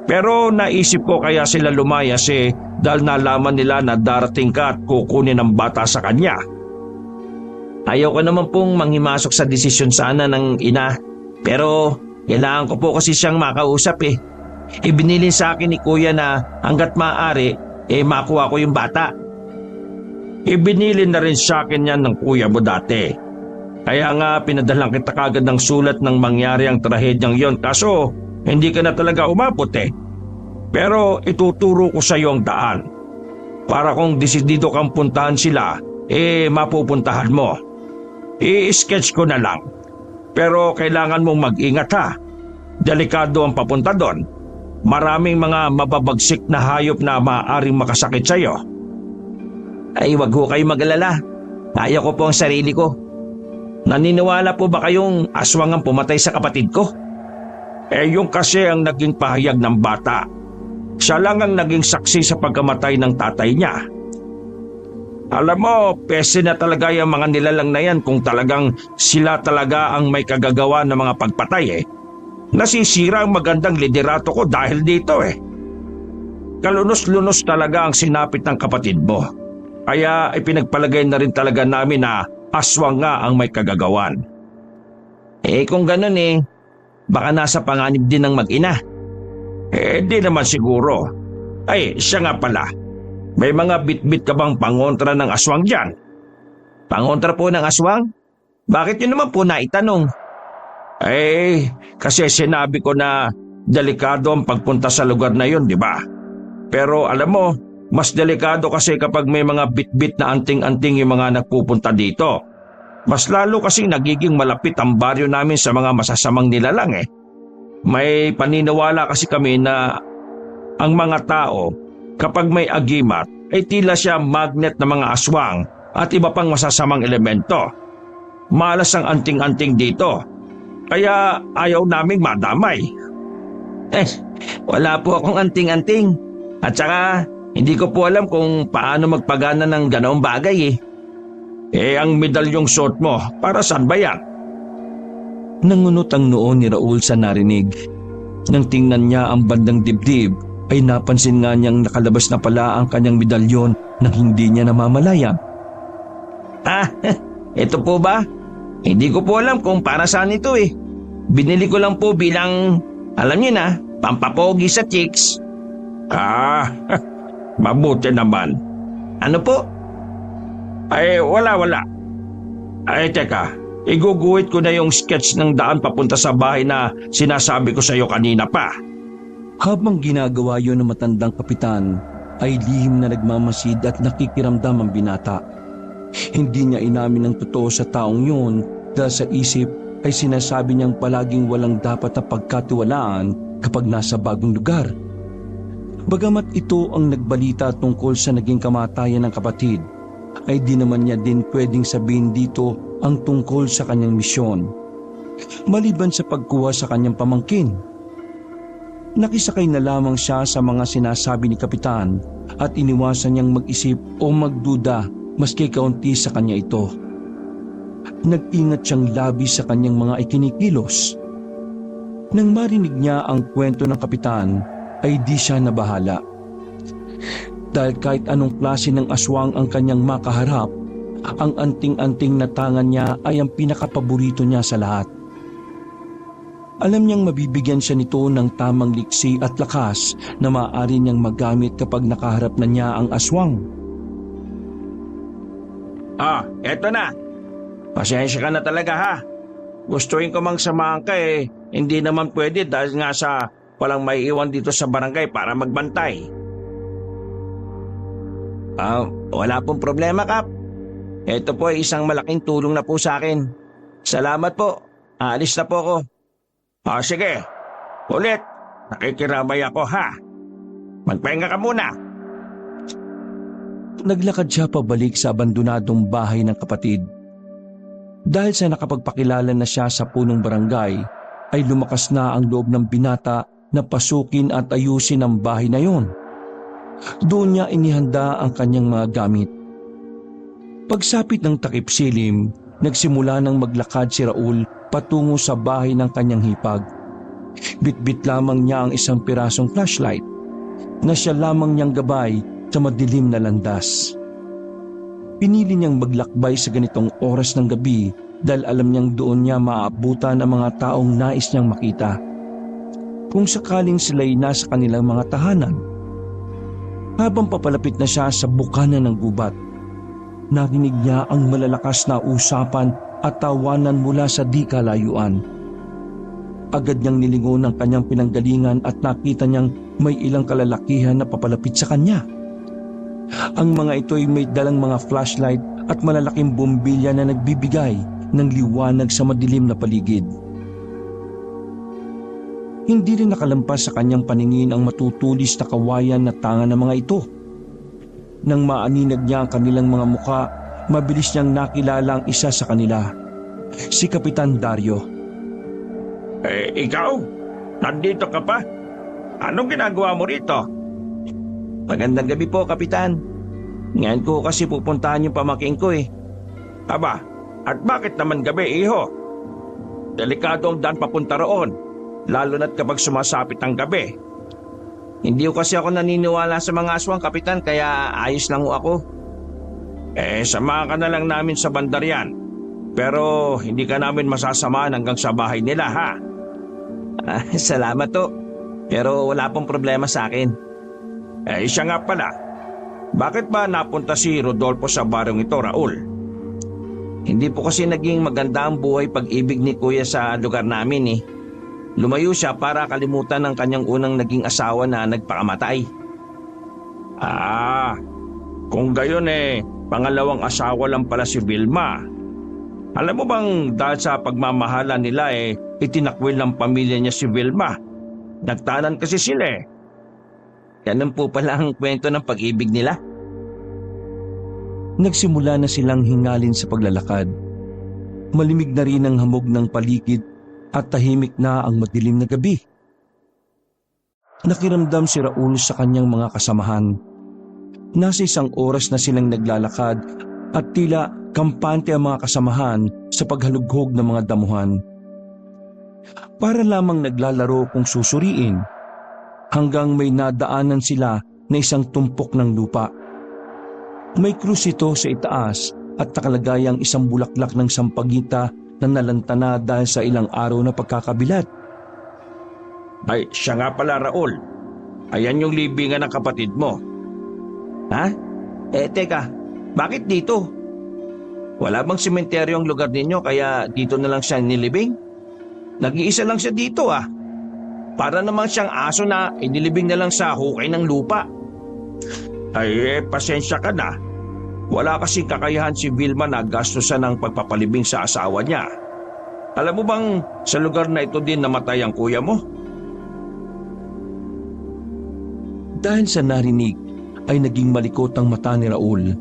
A: Pero naisip ko kaya sila lumayas dahil nalaman nila na darating ka at kukunin ang bata sa kanya.
B: Ayaw ko naman pong manghimasok sa desisyon sana ng ina. Pero kailangan ko po kasi siyang makausap Ibinilin sa akin ni kuya na hanggat maaari makuha ko yung bata.
A: Ibinilin na rin sa akin yan ng kuya mo dati. Kaya nga pinadalang kita kagad ng sulat ng mangyari ang trahedyang yon kaso hindi ka na talaga umabot Pero ituturo ko sa iyo ang daan. Para kung desidido kang puntahan sila, mapupuntahan mo. I-sketch ko na lang. Pero kailangan mong mag-ingat ha. Delikado ang papunta doon. Maraming mga mababagsik na hayop na maaaring makasakit sa iyo.
B: Ay, wag ho kayo mag-alala. Kaya ko po ang sarili ko. Naniniwala po ba kayong aswang ang pumatay sa kapatid ko?
A: Yung kasi ang naging pahayag ng bata. Siya lang ang naging saksi sa pagkamatay ng tatay niya. Alam mo, pese na talaga yung mga nilalang na yan kung talagang sila talaga ang may kagagawa ng mga pagpatay Nasisira ang magandang liderato ko dahil dito Kalunos-lunos talaga ang sinapit ng kapatid mo. Kaya ipinagpalagay na rin talaga namin na aswang nga ang may kagagawan.
B: Kung ganun baka nasa panganib din ng mag-ina.
A: Di naman siguro. Siya nga pala. May mga bit-bit ka bang pangontra ng aswang dyan?
B: Pangontra po ng aswang? Bakit yun naman po naitanong?
A: Kasi sinabi ko na delikado ang pagpunta sa lugar na yun, di ba? Pero alam mo, mas delikado kasi kapag may mga bit-bit na anting-anting yung mga nagpupunta dito. Mas lalo kasi nagiging malapit ang baryo namin sa mga masasamang nilalang May paniniwala kasi kami na ang mga tao, kapag may agimat, ay tila siya magnet ng mga aswang at iba pang masasamang elemento. Malas ang anting-anting dito. Kaya ayaw naming madamay.
B: Wala po akong anting-anting. At saka, hindi ko po alam kung paano magpagana ng ganoong bagay
A: Ang medalyong suot mo, para saan ba yan?
C: Nangunot ang noo ni Raul sa narinig. Nang tingnan niya ang bandang dibdib, ay napansin nga niyang nakalabas na pala ang kanyang medalyon nang hindi niya namamalayan.
B: Ito po ba? Hindi ko po alam kung para saan ito Binili ko lang po bilang, alam niyo na, pampapogi sa chicks.
A: Mabuti naman.
B: Ano po?
A: Wala. Teka, iguguhit ko na yung sketch ng daan papunta sa bahay na sinasabi ko sa iyo kanina pa.
C: Habang ginagawa yun ng matandang kapitan, ay lihim na nagmamasid at nakikiramdam ang binata. Hindi niya inamin ang totoo sa taong yun dahil sa isip ay sinasabi niyang palaging walang dapat na pagkatiwalaan kapag nasa bagong lugar. Bagamat ito ang nagbalita tungkol sa naging kamatayan ng kapatid, ay di naman niya din pwedeng sabihin dito ang tungkol sa kanyang misyon. Maliban sa pagkuha sa kanyang pamangkin. Nakisakay na lamang siya sa mga sinasabi ni Kapitan at iniwasan niyang mag-isip o magduda maski kaunti sa kanya ito. Nag-ingat siyang labis sa kanyang mga ikinikilos. Nang marinig niya ang kwento ng Kapitan, ay di siya nabahala. Dahil kahit anong klase ng aswang ang kanyang makaharap, ang anting-anting na tangan niya ay ang pinakapaborito niya sa lahat. Alam niyang mabibigyan siya nito ng tamang liksi at lakas na maaari niyang magamit kapag nakaharap na niya ang aswang.
A: Eto na. Pasensya ka na talaga ha. Gustuin ko mang samahan ka hindi naman pwede dahil nga sa walang may iwan dito sa barangay para magbantay. Wala pong problema, Kap. Ito po ay isang malaking tulong na po sa akin. Salamat po. Aalis na po ako. Sige. Ulit. Nakikiramay ako ha. Magpahinga ka muna.
C: Naglakad siya pabalik sa abandonadong bahay ng kapatid. Dahil sa nakapagpakilala na siya sa punong barangay, ay lumakas na ang loob ng binata na pasukin at ayusin ang bahay na yon. Doon niya inihanda ang kanyang mga gamit. Pagsapit ng takip silim, nagsimula nang maglakad si Raul patungo sa bahay ng kanyang hipag. Bitbit lamang niya ang isang pirasong flashlight na siya lamang niyang gabay sa madilim na landas. Pinili niyang maglakbay sa ganitong oras ng gabi dahil alam niyang doon niya maaabutan ang mga taong nais niyang makita. Kung sakaling sila'y nasa kanilang mga tahanan. Habang papalapit na siya sa bukana ng gubat, narinig niya ang malalakas na usapan at tawanan mula sa di kalayuan. Agad niyang nilingon ang kanyang pinanggalingan at nakita niyang may ilang kalalakihan na papalapit sa kanya. Ang mga ito'y may dalang mga flashlight at malalaking bombilya na nagbibigay ng liwanag sa madilim na paligid. Hindi rin nakalampas sa kanyang paningin ang matutulis na kawayan na tanga ng mga ito. Nang maaninag niya ang kanilang mga muka, mabilis niyang nakilala ang isa sa kanila, si Kapitan Dario.
A: Ikaw? Nandito ka pa? Anong ginagawa mo rito?
B: Magandang gabi po, Kapitan. Ngayon ko kasi pupuntahan yung pamangkin ko
A: Aba, at bakit naman gabi, iho? Delikado ang daan papunta roon, lalo na't kapag sumasapit ang gabi.
B: Hindi ko kasi ako naniniwala sa mga aswang, Kapitan, kaya ayos lang ako.
A: Samahan ka na lang namin sa bandaryan. Pero hindi ka namin masasamahan hanggang sa bahay nila, ha?
B: Salamat to. Pero wala pong problema sa akin.
A: Siya nga pala. Bakit ba napunta si Rodolfo sa baryong ito, Raul?
B: Hindi po kasi naging maganda ang buhay pag-ibig ni Kuya sa lugar namin Lumayo siya para kalimutan ng kanyang unang naging asawa na nagpakamatay.
A: Kung gayon pangalawang asawa lang pala si Vilma. Alam mo bang dahil sa pagmamahala nila itinakwil ng pamilya niya si Vilma. Nagtanan kasi sila
B: Ganun po pala ang kwento ng pag-ibig nila.
C: Nagsimula na silang hingalin sa paglalakad. Malimig na rin ang hamog ng paligid at tahimik na ang madilim na gabi. Nakiramdam si Raul sa kanyang mga kasamahan. Nasa 1 oras na silang naglalakad at tila kampante ang mga kasamahan sa paghalughog ng mga damuhan. Para lamang naglalaro kung susuriin, hanggang may nadaanan sila na isang tumpok ng lupa. May krus ito sa itaas at nakalagay ang isang bulaklak ng sampagita na nalantana dahil sa ilang araw na pagkakabilat.
A: Siya nga pala, Raul. Ayan yung libingan ng kapatid mo.
B: Ha? Teka, bakit dito? Wala bang sementeryo ang lugar ninyo kaya dito na lang siya nilibing? Nag-iisa lang siya dito Para namang siyang aso na inilibing na lang sa hukay ng lupa.
A: Pasensya ka na. Wala kasing kakayahan si Vilma na gastusan ng pagpapalibing sa asawa niya. Alam mo bang sa lugar na ito din namatay ang kuya mo?
C: Dahil sa narinig ay naging malikot ang mata ni Raul.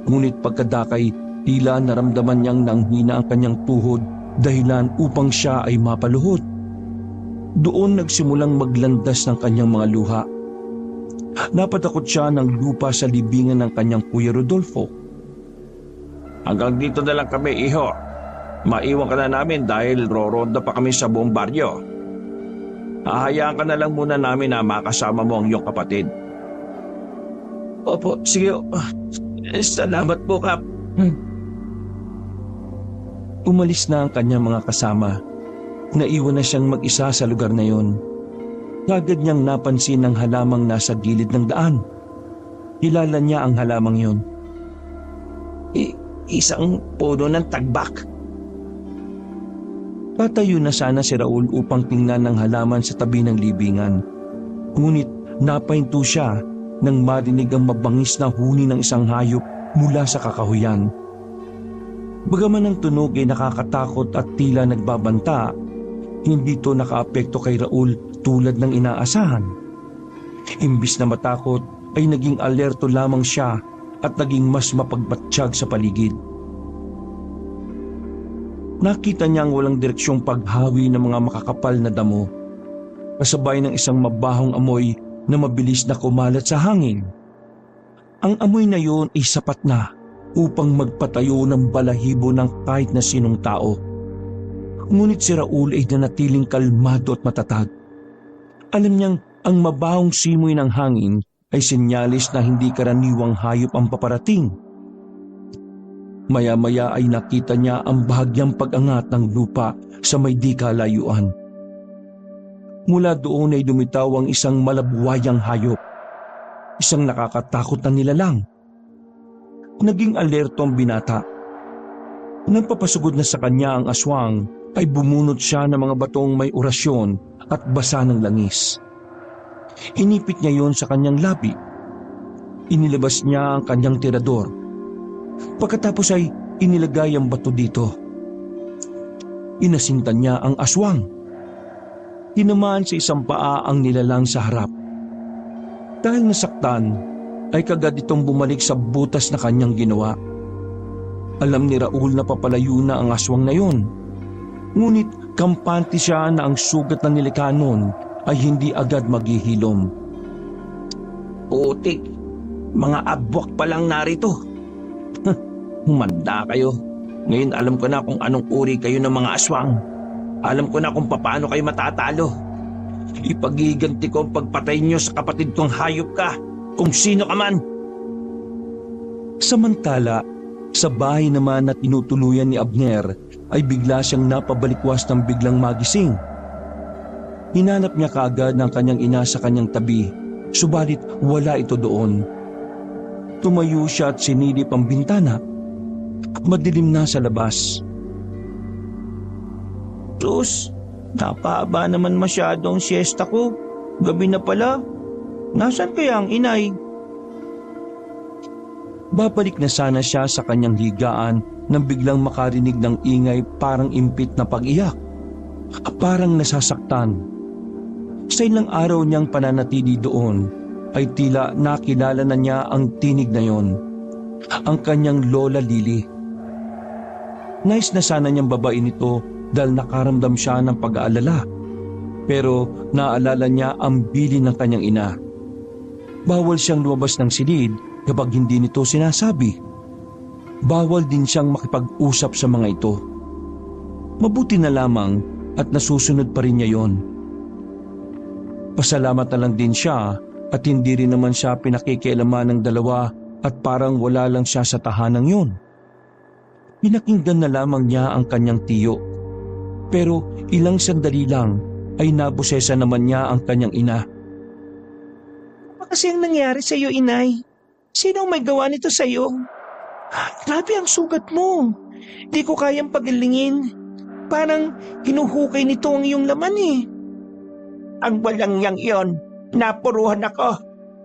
C: Ngunit pagkadakay, tila naramdaman niyang nanghina ang kanyang tuhod dahilan upang siya ay mapaluhod. Doon nagsimulang maglandas ng kanyang mga luha. Napatakot siya ng lupa sa libingan ng kanyang kuya Rodolfo.
A: Hanggang dito na lang kami, iho. Maiwan ka na namin dahil roronda pa kami sa buong baryo. Hahayaan ka na lang muna namin na makasama mo ang iyong kapatid.
B: Opo, sige. Salamat po, Kap.
C: Umalis na ang kanyang mga kasama. Naiwan na siyang mag-isa sa lugar na yon. Kagad niyang napansin ang halamang nasa gilid ng daan. Kilala niya ang halamang yon.
B: Isang puno ng tagbak.
C: Patayo na sana si Raul upang tingnan ang halaman sa tabi ng libingan. Ngunit napahinto siya nang marinig ang mabangis na huni ng isang hayop mula sa kakahuyan. Bagaman ang tunog ay nakakatakot at tila nagbabanta, hindi ito nakaapekto kay Raul tulad ng inaasahan. Imbis na matakot ay naging alerto lamang siya at naging mas mapagbatsyag sa paligid. Nakita niya ang walang direksyong paghawi ng mga makakapal na damo, kasabay ng isang mabahong amoy na mabilis na kumalat sa hangin. Ang amoy na yun ay sapat na upang magpatayo ng balahibo ng kahit na sinong tao. Ngunit si Raul ay nanatiling kalmado at matatag. Alam niyang ang mabahong simoy ng hangin ay senyalis na hindi karaniwang hayop ang paparating. Maya-maya ay nakita niya ang bahagyang pag-angat ng lupa sa may di kalayuan. Mula doon ay dumitaw ang isang malabuwayang hayop. Isang nakakatakot na nilalang. Naging alerto ang binata. Nang papasugod na sa kanya ang aswang, ay bumunot siya ng mga batong may orasyon at basa ng langis. Inipit niya yon sa kanyang labi. Inilabas niya ang kanyang tirador. Pagkatapos ay inilagay ang bato dito. Inasintan niya ang aswang. Tinamaan sa isang paa ang nilalang sa harap. Dahil nasaktan, ay kagad itong bumalik sa butas na kanyang ginawa. Alam ni Raul na papalayo na ang aswang na yon. Ngunit kampante siya na ang sugat na nilikha nun ay hindi agad maghihilom.
B: Putik, mga abwak pa lang narito. Humanda kayo. Ngayon alam ko na kung anong uri kayo ng mga aswang. Alam ko na kung paano kayo matatalo. Ipagiganti ko ang pagpatay niyo sa kapatid kong hayop ka, kung sino ka man.
C: Samantala, sa bahay naman na tinutuluyan ni Abner ay bigla siyang napabalikwas ng biglang magising. Hinanap niya kaagad ng kanyang ina sa kanyang tabi, subalit wala ito doon. Tumayo siya at sinilip ang bintana. Madilim na sa labas.
B: Sus, napahaba naman masyado ang siesta ko. Gabi na pala. Nasaan kaya ang inay?
C: Babalik na sana siya sa kanyang higaan nang biglang makarinig ng ingay parang impit na pag-iyak. Parang nasasaktan. Sa ilang araw niyang pananatili doon, ay tila nakilala na niya ang tinig na yon. Ang kanyang Lola Lily. Nais na sana niyang babain ito dahil nakaramdam siya ng pag-aalala. Pero naalala niya ang bilin ng kanyang ina. Bawal siyang lumabas ng silid kapag hindi nito sinasabi. Bawal din siyang makipag-usap sa mga ito. Mabuti na lamang at nasusunod pa rin niya yon. Pasalamat na lang din siya at hindi rin naman siya pinakikialaman ng dalawa at parang wala lang siya sa tahanang yun. Pinakinggan na lamang niya ang kanyang tiyo. Pero ilang sandali lang ay nabusesa naman niya ang kanyang ina.
B: Ano kasi ang nangyari sa iyo, inay? Sino ang may gawa nito sa iyo? Grabe ang sugat mo. Di ko kayang pagilingin. Parang hinuhukay nito ang iyong laman eh. Ang walang yang iyon. Napuruhan ako.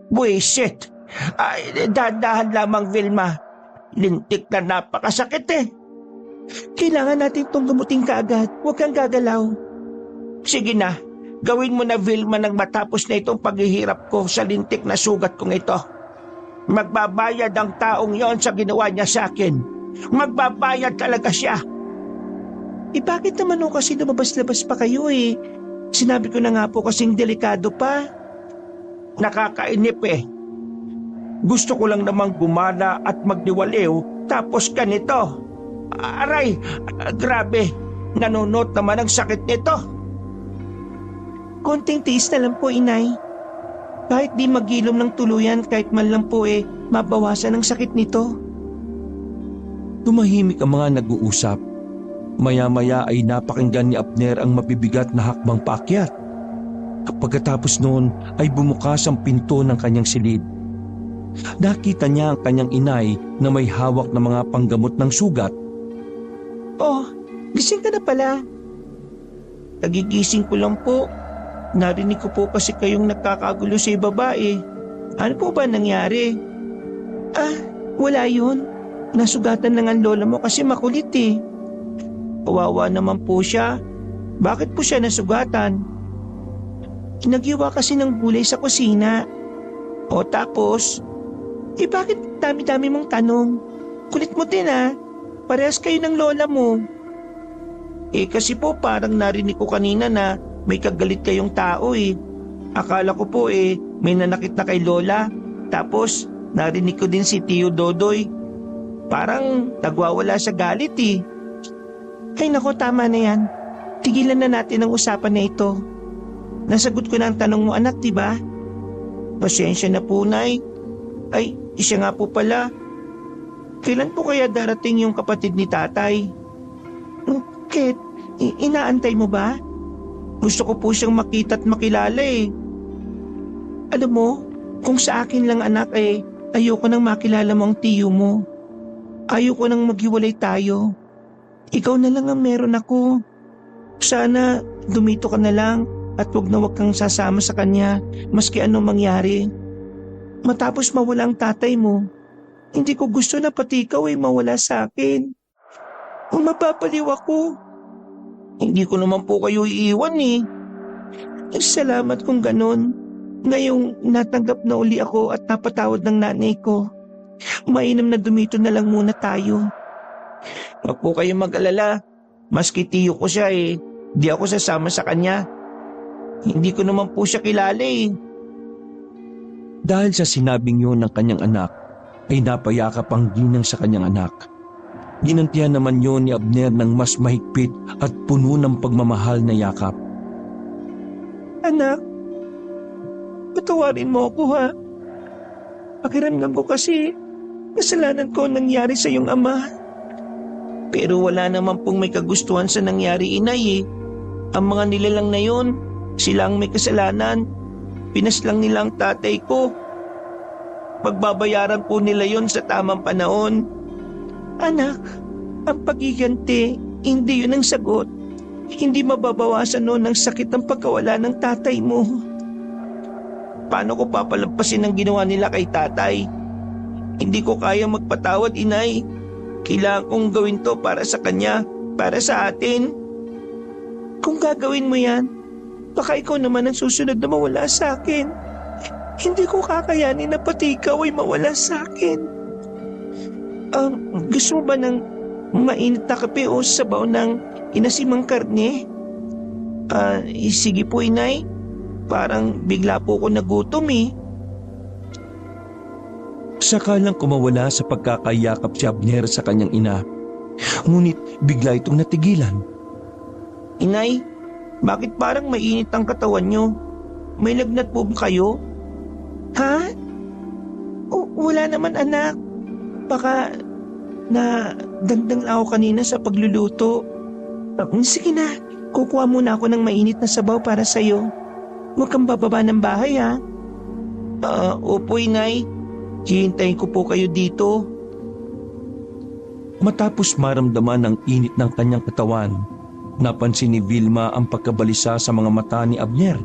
B: Buisit. Ay, dahan-dahan lamang, Vilma. Lintik na napakasakit eh. Kailangan natin itong gumuting kaagad. Huwag kang gagalaw. Sige na. Gawin mo na, Vilma, nang matapos na itong paghihirap ko sa lintik na sugat kong ito. Magbabayad ang taong yon sa ginawa niya sa akin. Magbabayad talaga siya. Bakit naman o kasi lumabas-labas pa kayo eh? Sinabi ko na nga po kasing delikado pa. Nakakainip eh. Gusto ko lang namang gumana at magdiwaliw tapos ganito. Aray, grabe. Nanunot naman ang sakit nito. Konting tiis na lang po, inay. Kahit di magilom ng tuluyan, kahit man lang po mabawasan ang sakit nito.
C: Tumahimik ang mga nag-uusap. Maya-maya ay napakinggan ni Abner ang mabibigat na hakbang paakyat. Pagkatapos noon ay bumukas ang pinto ng kanyang silid. Nakita niya ang kanyang inay na may hawak na mga panggamot ng sugat.
B: Oh, gising ka na pala. Nagigising ko lang po. Narinig ko po kasi kayong nagkakagulo sa babae. Ano po ba nangyari? Wala yun. Nasugatan lang ang lola mo kasi makulit eh. Kawawa naman po siya. Bakit po siya nasugatan? Naghiwa kasi ng gulay sa kusina. O tapos, bakit dami-dami mong tanong? Kulit mo din Parehas kayo ng lola mo. Kasi po parang narinig ko kanina na may kagalit kayong tao eh. Akala ko po may nanakit na kay lola. Tapos narinig ko din si Tio Dodoy. Parang nagwawala sa galit eh. Ay nako, tama na yan. Tigilan na natin ang usapan na ito. Nasagot ko na ang tanong mo, anak, diba? Pasensya na po, Nay. Ay, siya nga po pala. Kailan po kaya darating yung kapatid ni tatay? Ket, inaantay mo ba? Gusto ko po siyang makita at makilala eh. Alam mo, kung sa akin lang anak ayoko nang makilala mo ang tiyo mo. Ayoko nang maghiwalay tayo. Ikaw na lang ang meron ako. Sana dumito ka na lang at wag na wag kang sasama sa kanya maski anong mangyari. Matapos mawala ang tatay mo, hindi ko gusto na pati ikaw mawala sa akin. Kung mapapaliw ako, hindi ko naman po kayo iiwan eh. Salamat kung ganon. Ngayong natanggap na uli ako at napatawad ng nanay ko, mainam na dumito na lang muna tayo. Huwag po kayong mag-alala. Maski tiyo ko siya di ako sasama sa kanya. Hindi ko naman po siya kilala eh.
C: Dahil sa sinabing yun ng kanyang anak, ay napayakap ang ginang sa kanyang anak. Ginantihan naman yun ni Abner ng mas mahigpit at puno ng pagmamahal na yakap.
B: Anak, patawarin mo ako ha. Pakiramdam ko kasi kasalanan ko nangyari sa iyong ama. Pero wala naman pong may kagustuhan sa nangyari, inay eh. Ang mga nilalang na yun, sila ang may kasalanan. Pinaslang nila ang tatay ko. Pagbabayaran po nila yon sa tamang panahon. Anak, ang pagiganti, hindi yun ang sagot. Hindi mababawasan noon ang sakit ng pagkawala ng tatay mo. Paano ko papalampasin ang ginawa nila kay tatay? Hindi ko kaya magpatawad, inay. Kailangan kong gawin to para sa kanya, para sa atin. Kung gagawin mo yan, baka ikaw naman ang susunod na mawala sa akin. Hindi ko kakayanin na pati ikaw ay mawala sa akin. Gusto mo ba ng mainit na kape o sabaw ng inasimang karne? Sige po, inay. Parang bigla po ako nagutom eh.
C: Saka lang kumawala sa pagkakayakap si Abner sa kanyang ina. Ngunit bigla itong natigilan.
B: Inay, bakit parang mainit ang katawan nyo? May lagnat po ba kayo? Ha? Wala naman, anak. Baka na dagdag ako kanina sa pagluluto. Sige na, kukuha muna ako ng mainit na sabaw para sa'yo. Huwag kang bababa ng bahay ha. Opo, inay. Hihintayin ko po kayo dito.
C: Matapos maramdaman ang init ng kanyang katawan, napansin ni Vilma ang pagkabalisa sa mga mata ni Abner.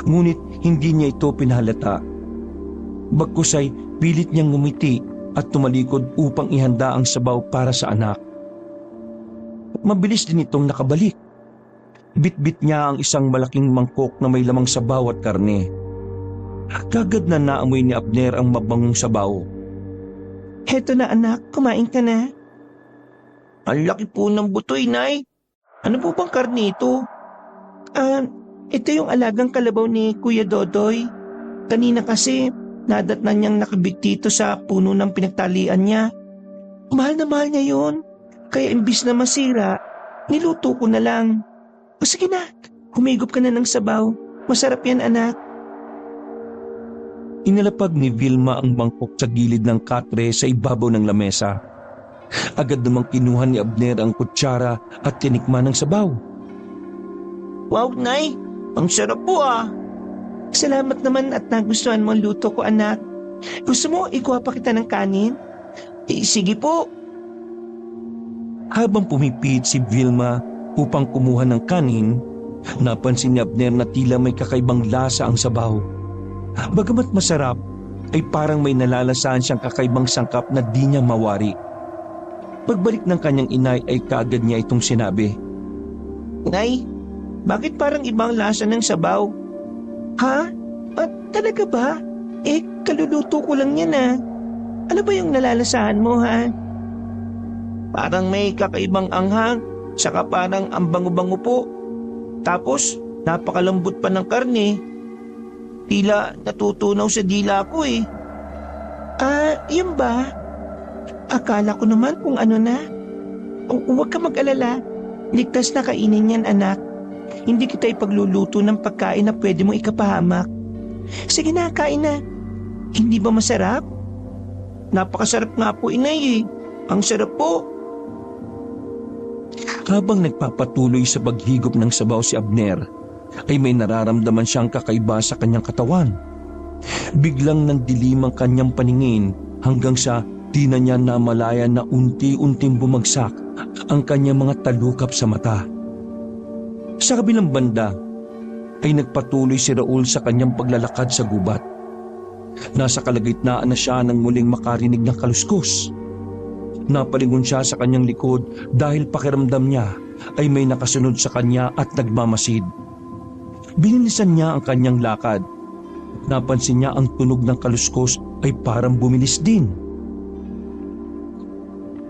C: Ngunit hindi niya ito pinahalata. Bagkus ay pilit niyang ngumiti at tumalikod upang ihanda ang sabaw para sa anak. mabilis din itong nakabalik. Bitbit niya ang isang malaking mangkok na may lamang sabaw at karne. Kagad na naamoy ni Abner ang mabangong sabaw.
B: Heto na anak, kumain ka na. Ang laki po ng butoy, Nay. Ano po bang karne ito? Ito yung alagang kalabaw ni Kuya Dodoy. Kanina kasi, nadatnan niyang nakabig dito sa puno ng pinagtalian niya. Mahal na mahal niya yun. Kaya imbis na masira, niluto ko na lang. O sige na, humigop ka na ng sabaw. Masarap yan, anak.
C: Inalapag ni Vilma ang mangkok sa gilid ng katre sa ibabaw ng lamesa. Agad namang kinuha ni Abner ang kutsara at tinikman ng sabaw.
B: Wow, Nay. Ang sarap po ah. Salamat naman at nagustuhan mo ang luto ko, anak. Gusto mo ikuha pa kita ng kanin? Sige po.
C: Habang pumipit si Vilma upang kumuha ng kanin, napansin ni Abner na tila may kakaibang lasa ang sabaw. Bagamat masarap, ay parang may nalalasahan siyang kakaibang sangkap na di niya mawari. Pagbalik ng kanyang inay ay kaagad niya itong sinabi.
B: Nay, bakit parang ibang lasa ng sabaw? Ha? Talaga ba? Kaluluto ko lang yan ah. Ano ba yung nalalasahan mo ha? Parang may kakaibang anghang, saka parang ang bango-bango po. Tapos, napakalambot pa ng karne. Tila natutunaw sa dila ko eh. Yun ba? Akala ko naman kung ano na. Huwag ka mag-alala. Ligtas na kainin yan, anak. Hindi kita ipagluluto ng pagkain na pwede mo ikapahamak. Sige na, kain na. Hindi ba masarap? Napakasarap nga po, inay eh. Ang sarap po.
C: Habang nagpapatuloy sa paghigop ng sabaw si Abner, ay may nararamdaman siyang kakaiba sa kanyang katawan. Biglang nandilim ang kanyang paningin hanggang sa di na niya namalayan na unti-unting bumagsak ang kanyang mga talukap sa mata. Sa kabilang banda, ay nagpatuloy si Raul sa kanyang paglalakad sa gubat. Nasa kalagitnaan na siya nang muling makarinig ng kaluskos. Napalingon siya sa kanyang likod dahil pakiramdam niya ay may nakasunod sa kanya at nagmamasid. Binilisan niya ang kanyang lakad. Napansin niya ang tunog ng kaluskos ay parang bumilis din.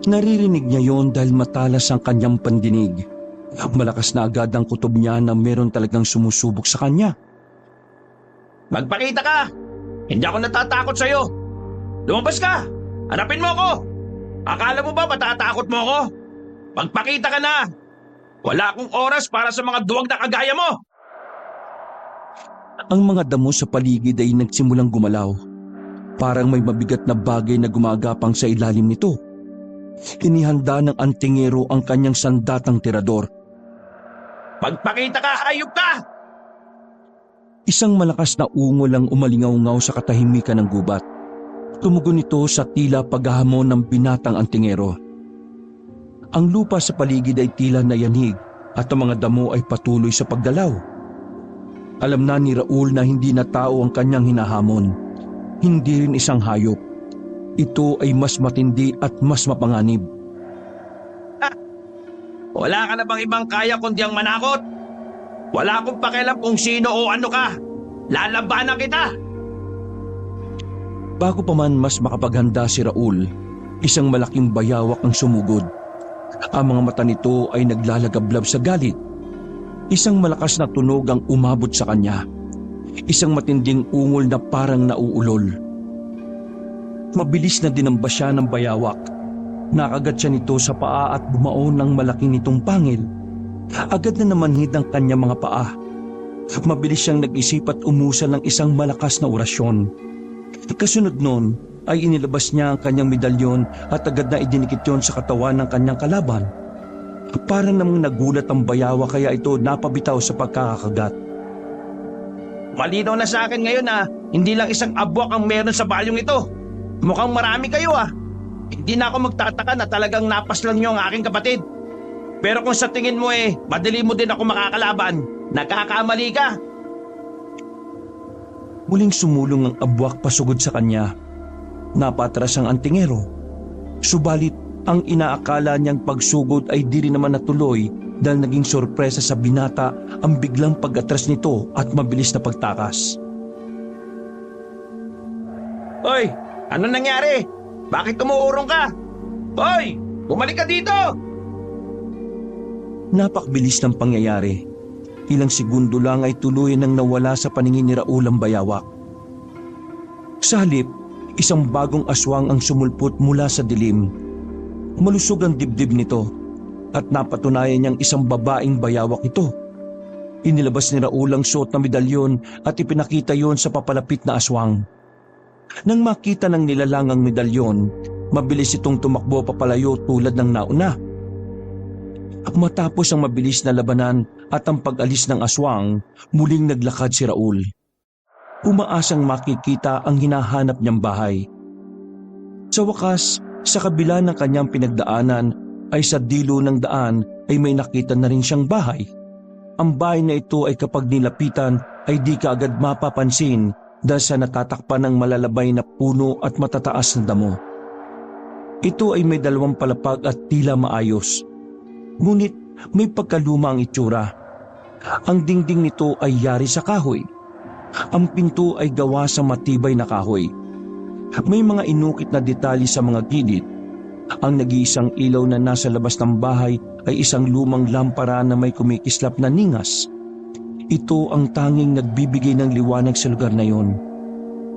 C: Naririnig niya yon dahil matalas ang kanyang pandinig. Malakas na agad ang kutob niya na meron talagang sumusubok sa kanya.
A: Magpakita ka! Hindi ako natatakot sa'yo! Lumabas ka! Hanapin mo ako! Akala mo ba matatakot mo ako? Magpakita ka na! Wala akong oras para sa mga duwag na kagaya mo!
C: Ang mga damo sa paligid ay nagsimulang gumalaw. Parang may mabigat na bagay na gumagapang sa ilalim nito. Inihanda ng antingero ang kanyang sandatang tirador.
A: Magpakita ka, hayop ka!
C: Isang malakas na ungol ang umalingaw-ngaw sa katahimikan ng gubat. Tumugon ito sa tila paghahamon ng binatang antingero. Ang lupa sa paligid ay tila nayanig at ang mga damo ay patuloy sa pagdalaw. Alam na ni Raul na hindi na tao ang kanyang hinahamon. Hindi rin isang hayop. Ito ay mas matindi at mas mapanganib.
A: Wala ka na bang ibang kaya kundi ang manakot? Wala akong pakialam kung sino o ano ka. Lalabanan kita!
C: Bago pa man mas makapaghanda si Raul, isang malaking bayawak ang sumugod. Ang mga mata nito ay naglalagablab sa galit. Isang malakas na tunog ang umabot sa kanya. Isang matinding ungol na parang nauulol. Mabilis na dinamba siya ng bayawak. Nakagat siya nito sa paa at bumaon ng malaking nitong pangil. Agad na namanhid ang kanyang mga paa. Mabilis siyang nag-isip at umusal ng isang malakas na orasyon. Kasunod nun ay inilabas niya ang kanyang medalyon at agad na idinikit yon sa katawan ng kanyang kalaban. Parang namang nagulat ang bayawa kaya ito napabitaw sa pagkakakagat.
A: Malinaw na sa akin ngayon na hindi lang isang abwak ang meron sa balyong ito. Mukhang marami kayo ah. Hindi na ako magtataka na talagang napaslang niyo ang aking kapatid. Pero kung sa tingin mo madali mo din ako makakalaban, nagkakamali ka.
C: Muling sumulong ang abwak pasugod sa kanya. Napatras ang antingero. Subalit Ang inaakala niyang pagsugod ay di rin naman natuloy dahil naging sorpresa sa binata ang biglang pag-atras nito at mabilis na pagtakas.
B: Hoy, ano nangyari? Bakit umuurong ka? Hoy, bumalik ka dito!
C: Napakbilis ng pangyayari. Ilang segundo lang ay tuluyan nang nawala sa paningin ni Raul ang bayawak. Sa halip, isang bagong aswang ang sumulpot mula sa dilim. Malusog ang dibdib nito at napatunayan niyang isang babaeng bayawak ito. Inilabas ni Raul ang suot na medalyon at ipinakita yon sa papalapit na aswang. Nang makita ng nilalang ang medalyon, mabilis itong tumakbo papalayo tulad ng nauna. Matapos ang mabilis na labanan at ang pag-alis ng aswang, muling naglakad si Raul. Umaasang makikita ang hinahanap niyang bahay. Sa wakas, sa kabila ng kanyang pinagdaanan ay sa dilo ng daan ay may nakita na rin siyang bahay. Ang bahay na ito ay kapag nilapitan ay di ka agad mapapansin dahil sa natatakpan ng malalabay na puno at matataas na damo. Ito ay may 2 palapag at tila maayos. Ngunit may pagkaluma ang itsura. Ang dingding nito ay yari sa kahoy. Ang pinto ay gawa sa matibay na kahoy. May mga inukit na detalye sa mga gilid. Ang nag-iisang ilaw na nasa labas ng bahay ay isang lumang lampara na may kumikislap na ningas. Ito ang tanging nagbibigay ng liwanag sa lugar na yon.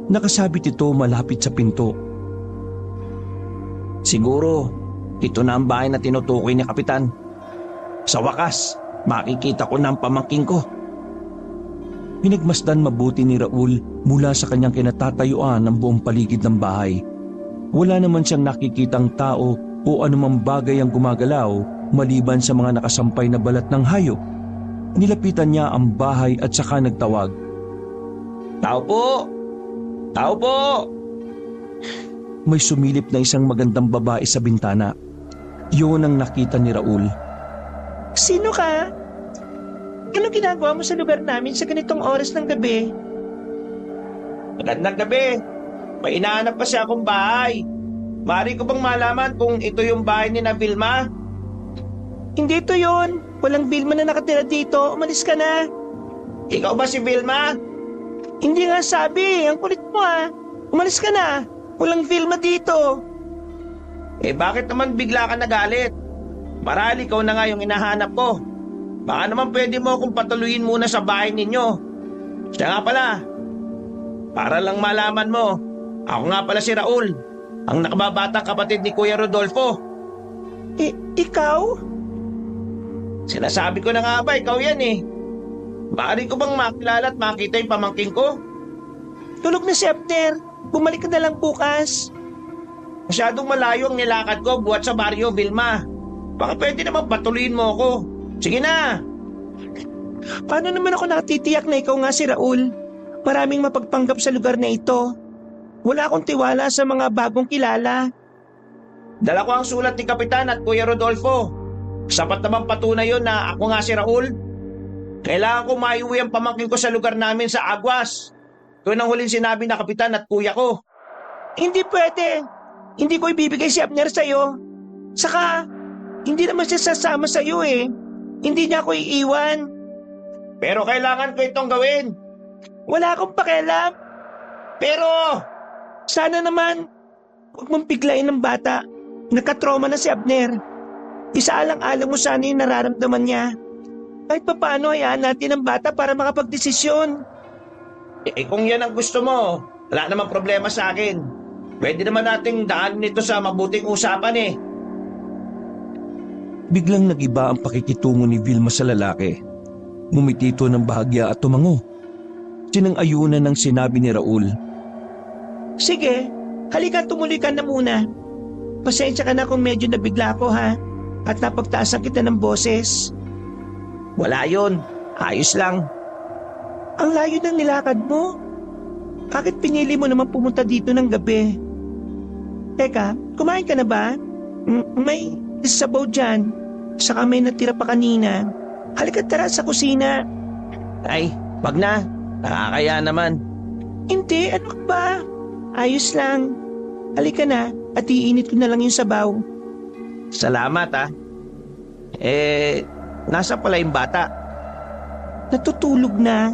C: Nakasabit ito malapit sa pinto.
B: Siguro, ito na ang bahay na tinutukoy ni Kapitan. Sa wakas, makikita ko na ang pamangking ko.
C: Pinagmasdan mabuti ni Raul mula sa kanyang kinatatayuan ang buong paligid ng bahay. Wala naman siyang nakikitang tao o anumang bagay ang gumagalaw maliban sa mga nakasampay na balat ng hayop. Nilapitan niya ang bahay at saka nagtawag.
B: Tao po! Tao po!
C: May sumilip na isang magandang babae sa bintana. Yun ang nakita ni Raul.
B: Sino ka? Anong ginagawa mo sa lugar namin sa ganitong oras ng gabi? Magandang gabi. May inaanap kasi akong bahay. Maaari ko bang malaman kung ito yung bahay ni na Vilma? Hindi ito yun. Walang Vilma na nakatira dito. Umalis ka na. Ikaw ba si Vilma? Hindi nga sabi. Ang kulit mo ah. Umalis ka na. Walang Vilma dito. Bakit naman bigla ka nagalit? Marahil ikaw na nga yung hinahanap ko. Baka naman pwede mo akong patuloyin muna sa bahay ninyo. Siya nga pala. Para lang malaman mo, ako nga pala si Raul, ang nakababatang kapatid ni Kuya Rodolfo. Ikaw? Sinasabi ko na nga ba, ikaw yan eh. Maaari ko bang makilala at makita yung pamangking ko? Tulog na si Abner. Bumalik ka na lang bukas. Masyadong malayo ang nilakad ko buhat sa Barrio Vilma. Baka pwede naman patuloyin mo ako. Sige na. Paano naman ako nakatitiyak na ikaw nga si Raul? Maraming mapagpanggap sa lugar na ito. Wala akong tiwala sa mga bagong kilala. Dala ko ang sulat ni Kapitan at Kuya Rodolfo. Sapat naman patunay yun na ako nga si Raul. Kailangan ko maiuwi ang pamangkin ko sa lugar namin sa Aguas. Yun ang huling sinabi na Kapitan at Kuya ko. Hindi pwede. Hindi ko ibibigay si Abner sa'yo. Saka, hindi naman siya sasama sa'yo eh. Hindi niya ako iiwan. Pero kailangan ko itong gawin. Wala akong pakialam. Pero, sana naman, huwag mong biglain ng bata. Nagkatroma na si Abner. Isaalang-alang mo sana yung nararamdaman niya. Kahit papaano hayaan natin ang bata para makapagdesisyon. Kung yan ang gusto mo, wala namang problema sa akin. Pwede naman nating daan nito sa mabuting usapan eh.
C: Biglang nagiba ang pakikitungo ni Vilma sa lalaki. Ngumiti ito ng bahagya at tumango. Sinang-ayunan ng sinabi ni Raul.
B: Sige, halika tumuloy ka na muna. Pasensya ka na kung medyo nabigla ako ha. At napagtaasan kita ng boses. Wala yun, ayos lang. Ang layo ng nilakad mo. Bakit pinili mo naman pumunta dito ng gabi? Teka, kumain ka na ba? May sabaw dyan. Saka may natira pa kanina. Halika tara sa kusina. Ay, wag na. Nakakaya naman. Hindi, ano ba? Ayos lang. Halika na at iinit ko na lang yung sabaw. Salamat ah. Nasa pala yung bata? Natutulog na.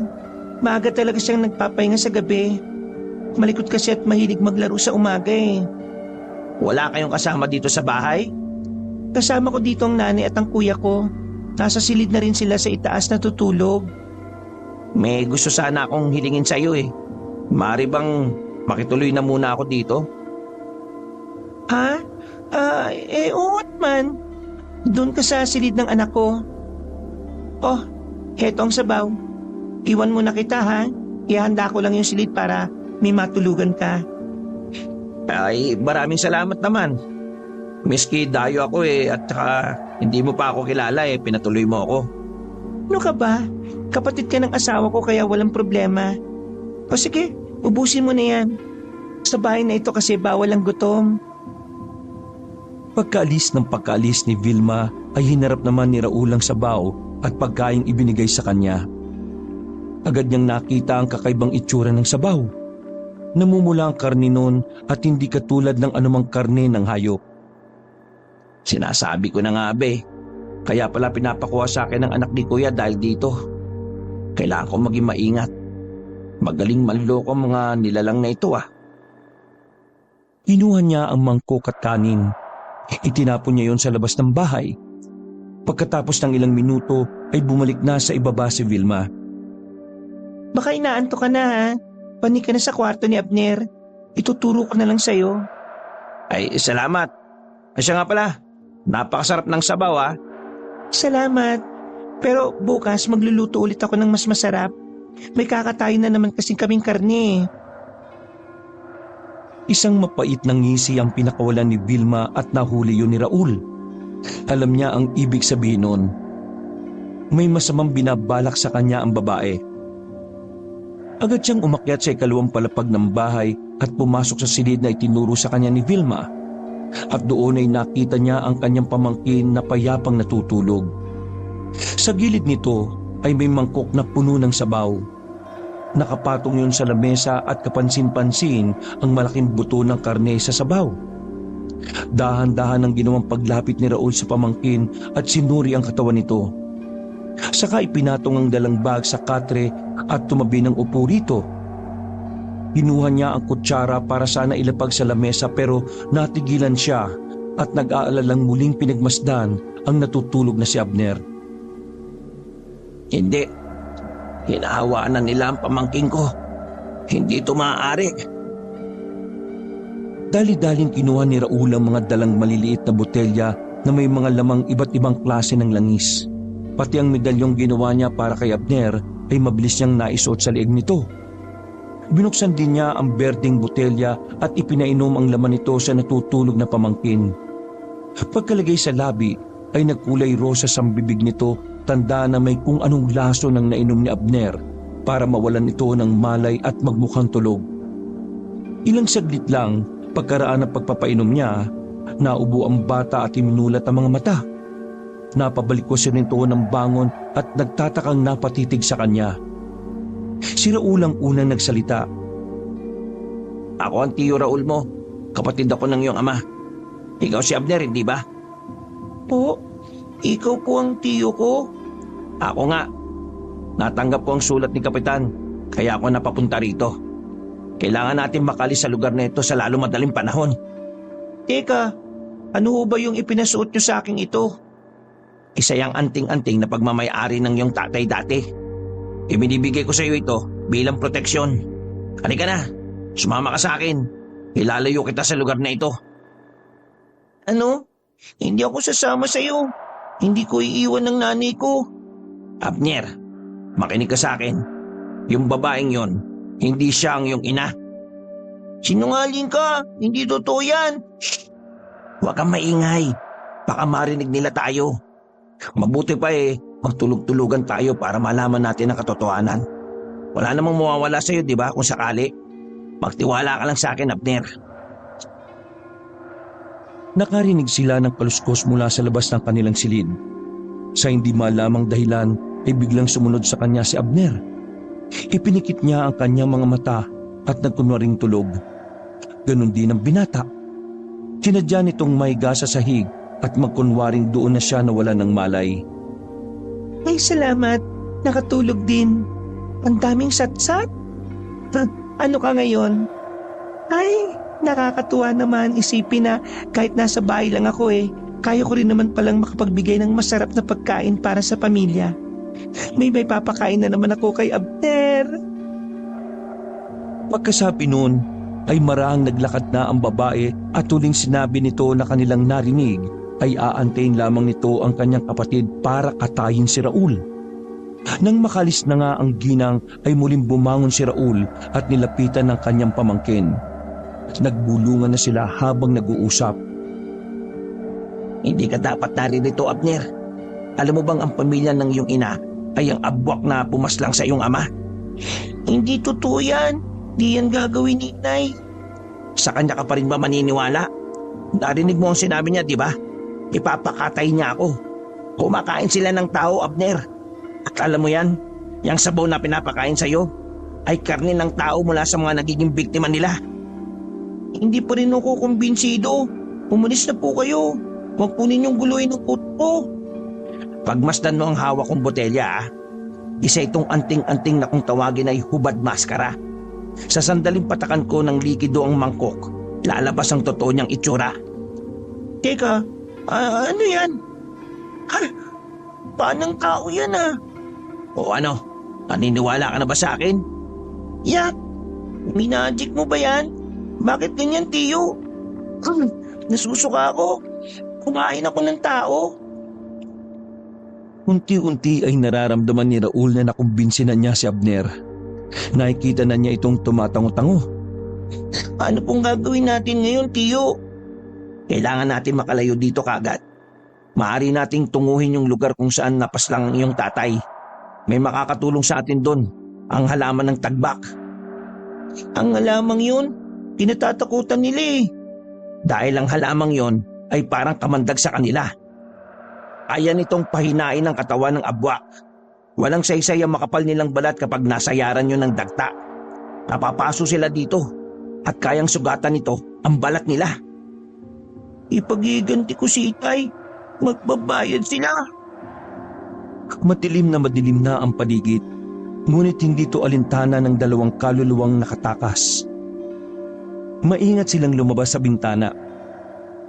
B: Maaga talaga siyang nagpapahinga sa gabi. Malikot kasi at mahilig maglaro sa umaga eh. Wala kayong kasama dito sa bahay? Kasama ko dito ang nanay at ang kuya ko. Nasa silid na rin sila sa itaas natutulog. May gusto sana akong hilingin sa iyo eh. Maaari bang makituloy na muna ako dito? Ha? Oo man. Doon ka sa silid ng anak ko. Oh, heto ang sabaw. Iwan mo na kita ha. Ihanda ko lang yung silid para may matulugan ka. Ay, maraming salamat naman. Miski dayo ako eh at saka hindi mo pa ako kilala eh, pinatuloy mo ako. Ano ka ba? Kapatid ka ng asawa ko kaya walang problema. O sige, ubusin mo na yan. Sa bahay na ito kasi bawal ang gutom.
C: Pagkaalis ni Vilma ay hinarap naman ni Raul ang sabaw at pagkaing ibinigay sa kanya. Agad niyang nakita ang kakaibang itsura ng sabaw. Namumula ang karne nun at hindi katulad ng anumang karne ng hayop.
B: Sinasabi ko na nga be, kaya pala pinapakuha sa akin ng anak ni kuya dahil dito. Kailangan ko maging maingat. Magaling manloko ang mga nilalang na ito ah.
C: Kinuha niya ang mangkok at kanin. Itinapon niya yon sa labas ng bahay. Pagkatapos ng ilang minuto ay bumalik na sa ibaba si Vilma.
B: Baka inaantok ka na ha. Panik ka na sa kwarto ni Abner. Ituturo ko na lang sa'yo. Ay, salamat. Siya nga pala, napakasarap ng sabaw ha. Salamat. Pero bukas magluluto ulit ako ng mas masarap. May kakatayo na naman kasing kaming karne.
C: Isang mapait na ngisi ang pinakawalan ni Vilma at nahuli yun ni Raul. Alam niya ang ibig sabihin nun. May masamang binabalak sa kanya ang babae. Agad siyang umakyat sa ikalawang palapag ng bahay at pumasok sa silid na itinuro sa kanya ni Vilma. At doon ay nakita niya ang kanyang pamangkin na payapang natutulog. Sa gilid nito ay may mangkok na puno ng sabaw. Nakapatong yun sa lamesa at kapansin-pansin ang malaking buto ng karne sa sabaw. Dahan-dahan ang ginawang paglapit ni Raul sa pamangkin at sinuri ang katawan nito. Saka ipinatong ang dalang bag sa katre at tumabi ng upo rito. Kinuha niya ang kutsara para sana ilapag sa lamesa pero natigilan siya at nag-aalalang muling pinagmasdan ang natutulog na si Abner.
B: Hindi. Hinahawaan na nila ang pamangking ko. Hindi ito maaari.
C: Dali-daling kinuha ni Raul ang mga dalang maliliit na botelya na may mga lamang iba't ibang klase ng langis. Pati ang medalyong ginawa niya para kay Abner ay mabilis niyang naisuot sa leeg nito. Binuksan din niya ang berdeng botelya at ipinainom ang laman nito sa natutulog na pamangkin. Pagkalagay sa labi ay nagkulay rosas ang bibig nito, tanda na may kung anong laso ng nainom ni Abner para mawalan ito ng malay at magmukhang tulog. Ilang saglit lang pagkaraan ng pagpapainom niya, naubo ang bata at iminulat ang mga mata. Napabalik ko siya nito ng bangon at nagtatakang napatitig sa kanya. Si Raul ang unang nagsalita.
B: Ako ang tiyo Raul mo. Kapatid ako ng iyong ama. Ikaw si Abner, hindi ba? Po, ikaw po ang tiyo ko. Ako nga. Natanggap ko ang sulat ni Kapitan, kaya ako napapunta rito. Kailangan natin makalis sa lugar na ito sa lalo madaling panahon. Teka, ano ho ba yung ipinasuot niyo sa akin ito? Isa yung anting-anting na pagmamayari ng iyong tatay dati. Ibinibigay ko sa iyo ito bilang proteksyon. Halika na, sumama ka sa akin. Ilalayo kita sa lugar na ito. Ano? Hindi ako sasama sa iyo. Hindi ko iiwan ng nanay ko. Abner, makinig ka sa akin. Yung babaeng yon, hindi siya ang iyong ina. Sinungaling ka, hindi totoo yan. Shh! Huwag kang maingay. Baka marinig nila tayo. Mabuti pa magtulog-tulugan tayo para malaman natin ang katotohanan. Wala namang mawawala sa iyo, di ba, kung sakali. Magtiwala ka lang sa akin, Abner.
C: Nakarinig sila ng kaluskos mula sa labas ng kanilang silid. Sa hindi malamang dahilan ay biglang sumunod sa kanya si Abner. Ipinikit niya ang kanyang mga mata at nagkunwaring tulog. Ganon din ang binata. Sinadya nitong maiga sa sahig at magkunwaring doon na siya nawala ng malay.
B: Ay, salamat. Nakatulog din. Ang daming satsat. Ano ka ngayon? Ay, nakakatuwa naman isipin na kahit nasa bahay lang ako kaya ko rin naman palang makapagbigay ng masarap na pagkain para sa pamilya. May papakain na naman ako kay Abner.
C: Pagkasabi noon ay maraang naglakad na ang babae at tuling sinabi nito na kanilang narinig ay aantayin lamang nito ang kanyang kapatid para katayin si Raul. Nang makalis na nga ang ginang ay muling bumangon si Raul at nilapitan ng kanyang pamangkin. Nagbulungan na sila habang nag-uusap.
B: Hindi ka dapat naririto, Abner. Alam mo bang ang pamilya ng iyong ina ay ang abwak na pumaslang sa iyong ama? Hindi totoo yan. Di yan gagawin ni Inay. Sa kanya ka pa rin ba maniniwala? Narinig mo ang sinabi niya, di ba? Ipapakatay niya ako. Kumakain sila ng tao, Abner. At alam mo yan, yung sabaw na pinapakain sa'yo ay karne ng tao mula sa mga nagiging biktima nila. Hindi pa rin ako kumbinsido. Umalis na po kayo. Huwag po ninyong guluhin ang puto ko. Pagmasdan mo ang hawak kong botelya, isa itong anting-anting na kung tawagin ay hubad maskara. Sa sandaling patakan ko ng likido ang mangkok, lalabas ang totoo niyang itsura. Teka, ano yan? Paanong tao yan O ano, naniniwala ka na ba sa akin? Yak, minagic mo ba yan? Bakit ganyan, Tiyo? Nasusuka ako. Kumain ako ng tao.
C: Unti-unti ay nararamdaman ni Raul na nakumbinsi na niya si Abner. Nakikita na niya itong tumatango-tango.
B: Ano pong gagawin natin ngayon, Tiyo? Kailangan natin makalayo dito kagad. Maaari nating tunguhin yung lugar kung saan napaslang ang iyong tatay. May makakatulong sa atin doon, ang halaman ng tagbak. Ang halamang yun, tinatatakutan nila Dahil ang halamang yon ay parang kamandag sa kanila. Kaya nitong pahinain ang katawan ng abwak. Walang saysay ang makapal nilang balat kapag nasayaran nyo ng dagta. Napapaso sila dito at kayang sugatan nito ang balat nila. Ipagiganti ko si Itay. Magbabayad sila.
C: Madilim na ang paligid, ngunit hindi ito alintana ng dalawang kaluluwang nakatakas. Maingat silang lumabas sa bintana.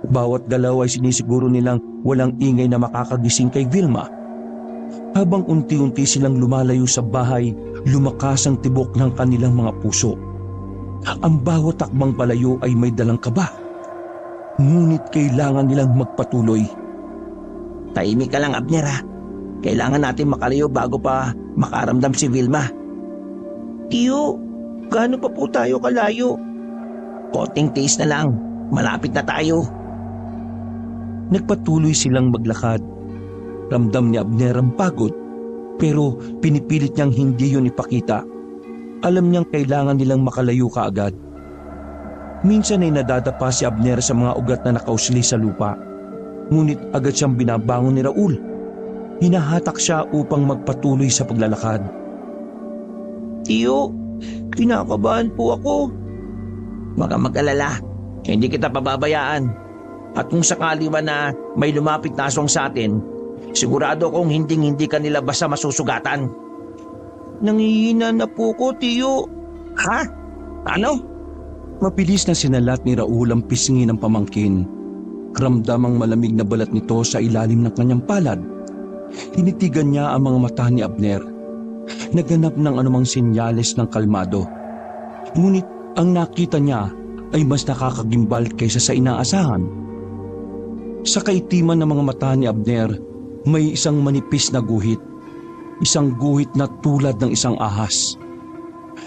C: Bawat galaw ay sinisiguro nilang walang ingay na makakagising kay Vilma. Habang unti-unti silang lumalayo sa bahay, lumakas ang tibok ng kanilang mga puso. Ang bawat takbang palayo ay may dalang kaba. Ngunit kailangan nilang magpatuloy.
B: Tahimik ka lang, Abner Kailangan natin makalayo bago pa makaramdam si Vilma. Tiyo, gaano pa po tayo kalayo? Konting tiis na lang. Malapit na tayo.
C: Nagpatuloy silang maglakad. Ramdam ni Abner ang pagod, pero pinipilit niyang hindi yun ipakita. Alam niyang kailangan nilang makalayo kaagad. Minsan ay nadadapa si Abner sa mga ugat na nakausli sa lupa. Ngunit agad siyang binabangon ni Raul. Hinahatak siya upang magpatuloy sa paglalakad.
B: Tiyo, kinakabahan po ako. Huwag kang mag-alala. Hindi kita pababayaan. At kung sakali man na may lumapit na aswang sa atin, sigurado kong hinding-hindi ka nila basta masusugatan. Nangihina na po ko, Tiyo. Ha? Ano?
C: Mabilis na sinalat ni Raul ang pisngi ng pamangkin. Ramdam ang malamig na balat nito sa ilalim ng kanyang palad. Tinitigan niya ang mga mata ni Abner. Naganap ng anumang senyales ng kalmado. Ngunit ang nakita niya ay mas nakakagimbal kaysa sa inaasahan. Sa kaitiman ng mga mata ni Abner, may isang manipis na guhit. Isang guhit na tulad ng isang ahas.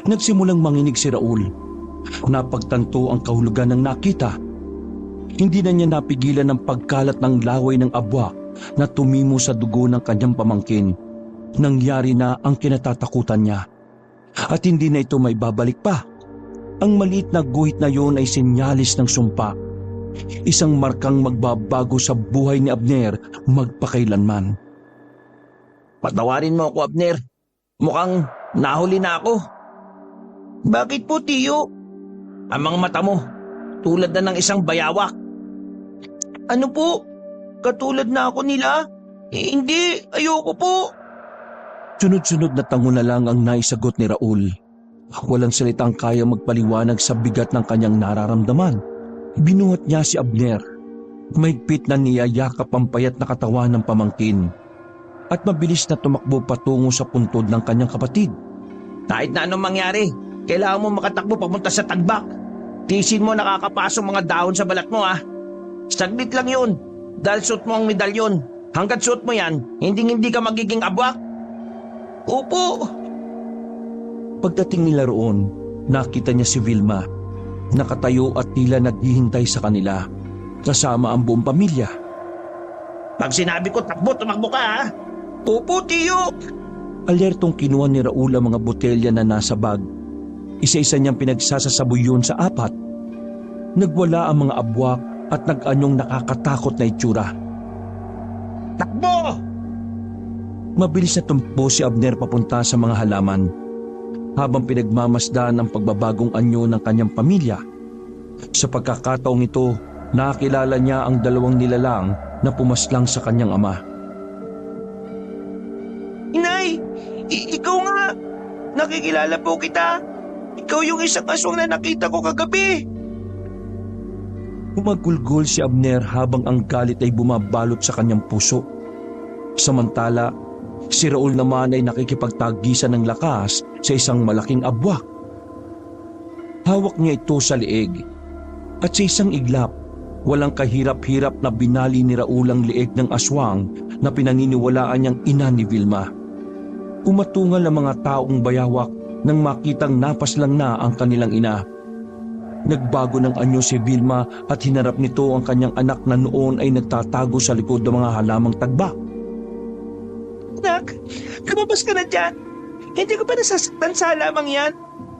C: Nagsimulang manginig si Raul. Napagtanto ang kahulugan ng nakita. Hindi na niya napigilan ang pagkalat ng laway ng abwa na tumimo sa dugo ng kanyang pamangkin. Nangyari na ang kinatatakutan niya. At hindi na ito may babalik pa. Ang maliit na guhit na yon ay senyalis ng sumpa. Isang markang magbabago sa buhay ni Abner magpakailanman.
B: Patawarin mo ako, Abner. Mukhang nahuli na ako. Bakit po, Tiyo? Ang mga mata mo, tulad na ng isang bayawak. Ano po? Katulad na ako nila? Hindi, ayoko po.
C: Sunod-sunod na tango na lang ang naisagot ni Raul. Walang salitang kaya magpaliwanag sa bigat ng kanyang nararamdaman. Binuhat niya si Abner. Mahigpit na niyayakap ang payat na katawan ng pamangkin. At mabilis na tumakbo patungo sa puntod ng kanyang kapatid.
B: Kahit na anong mangyari, kailangan mo makatakbo papunta sa tagbak. Tisin mo nakakapasok mga dahon sa balat mo Saglit lang yun. Dahil suot mo ang medalyon. Hanggat suot mo yan, hindi ka magiging abwak. Opo.
C: Pagdating nila roon, nakita niya si Vilma. Nakatayo at tila naghihintay sa kanila. Kasama ang buong pamilya.
B: Pag sinabi ko takbo, tumakbo ka Opo, tiyo.
C: Alertong kinuha ni Raul ang mga botelya na nasa bag. Isa-isa niyang pinagsasasaboy yun sa 4. Nagwala ang mga abwak at nag-anyong nakakatakot na itsura.
B: Takbo!
C: Mabilis na tumpo si Abner papunta sa mga halaman. Habang pinagmamasdan ang pagbabagong anyo ng kanyang pamilya. Sa pagkakataong ito, nakilala niya ang 2 nilalang na pumaslang sa kanyang ama.
B: Inay, ikaw nga. Nakikilala po kita. Ikaw yung isang aswang na nakita ko kagabi.
C: Humagulgol si Abner habang ang galit ay bumabalot sa kanyang puso. Samantala, si Raul naman ay nakikipagtagisan ng lakas sa isang malaking abwak. Hawak niya ito sa lieg at sa isang iglap, walang kahirap-hirap na binali ni Raul ang lieg ng aswang na pinaniniwalaan niyang ina ni Vilma. Umatungal ang mga taong bayawak nang makitang napaslang na ang kanilang ina. Nagbago ng anyo si Vilma at hinarap nito ang kanyang anak na noon ay nagtatago sa likod ng mga halamang tagbak.
B: Anak, lumabas ka na dyan. Hindi ko pa nasasaktan sa halamang yan.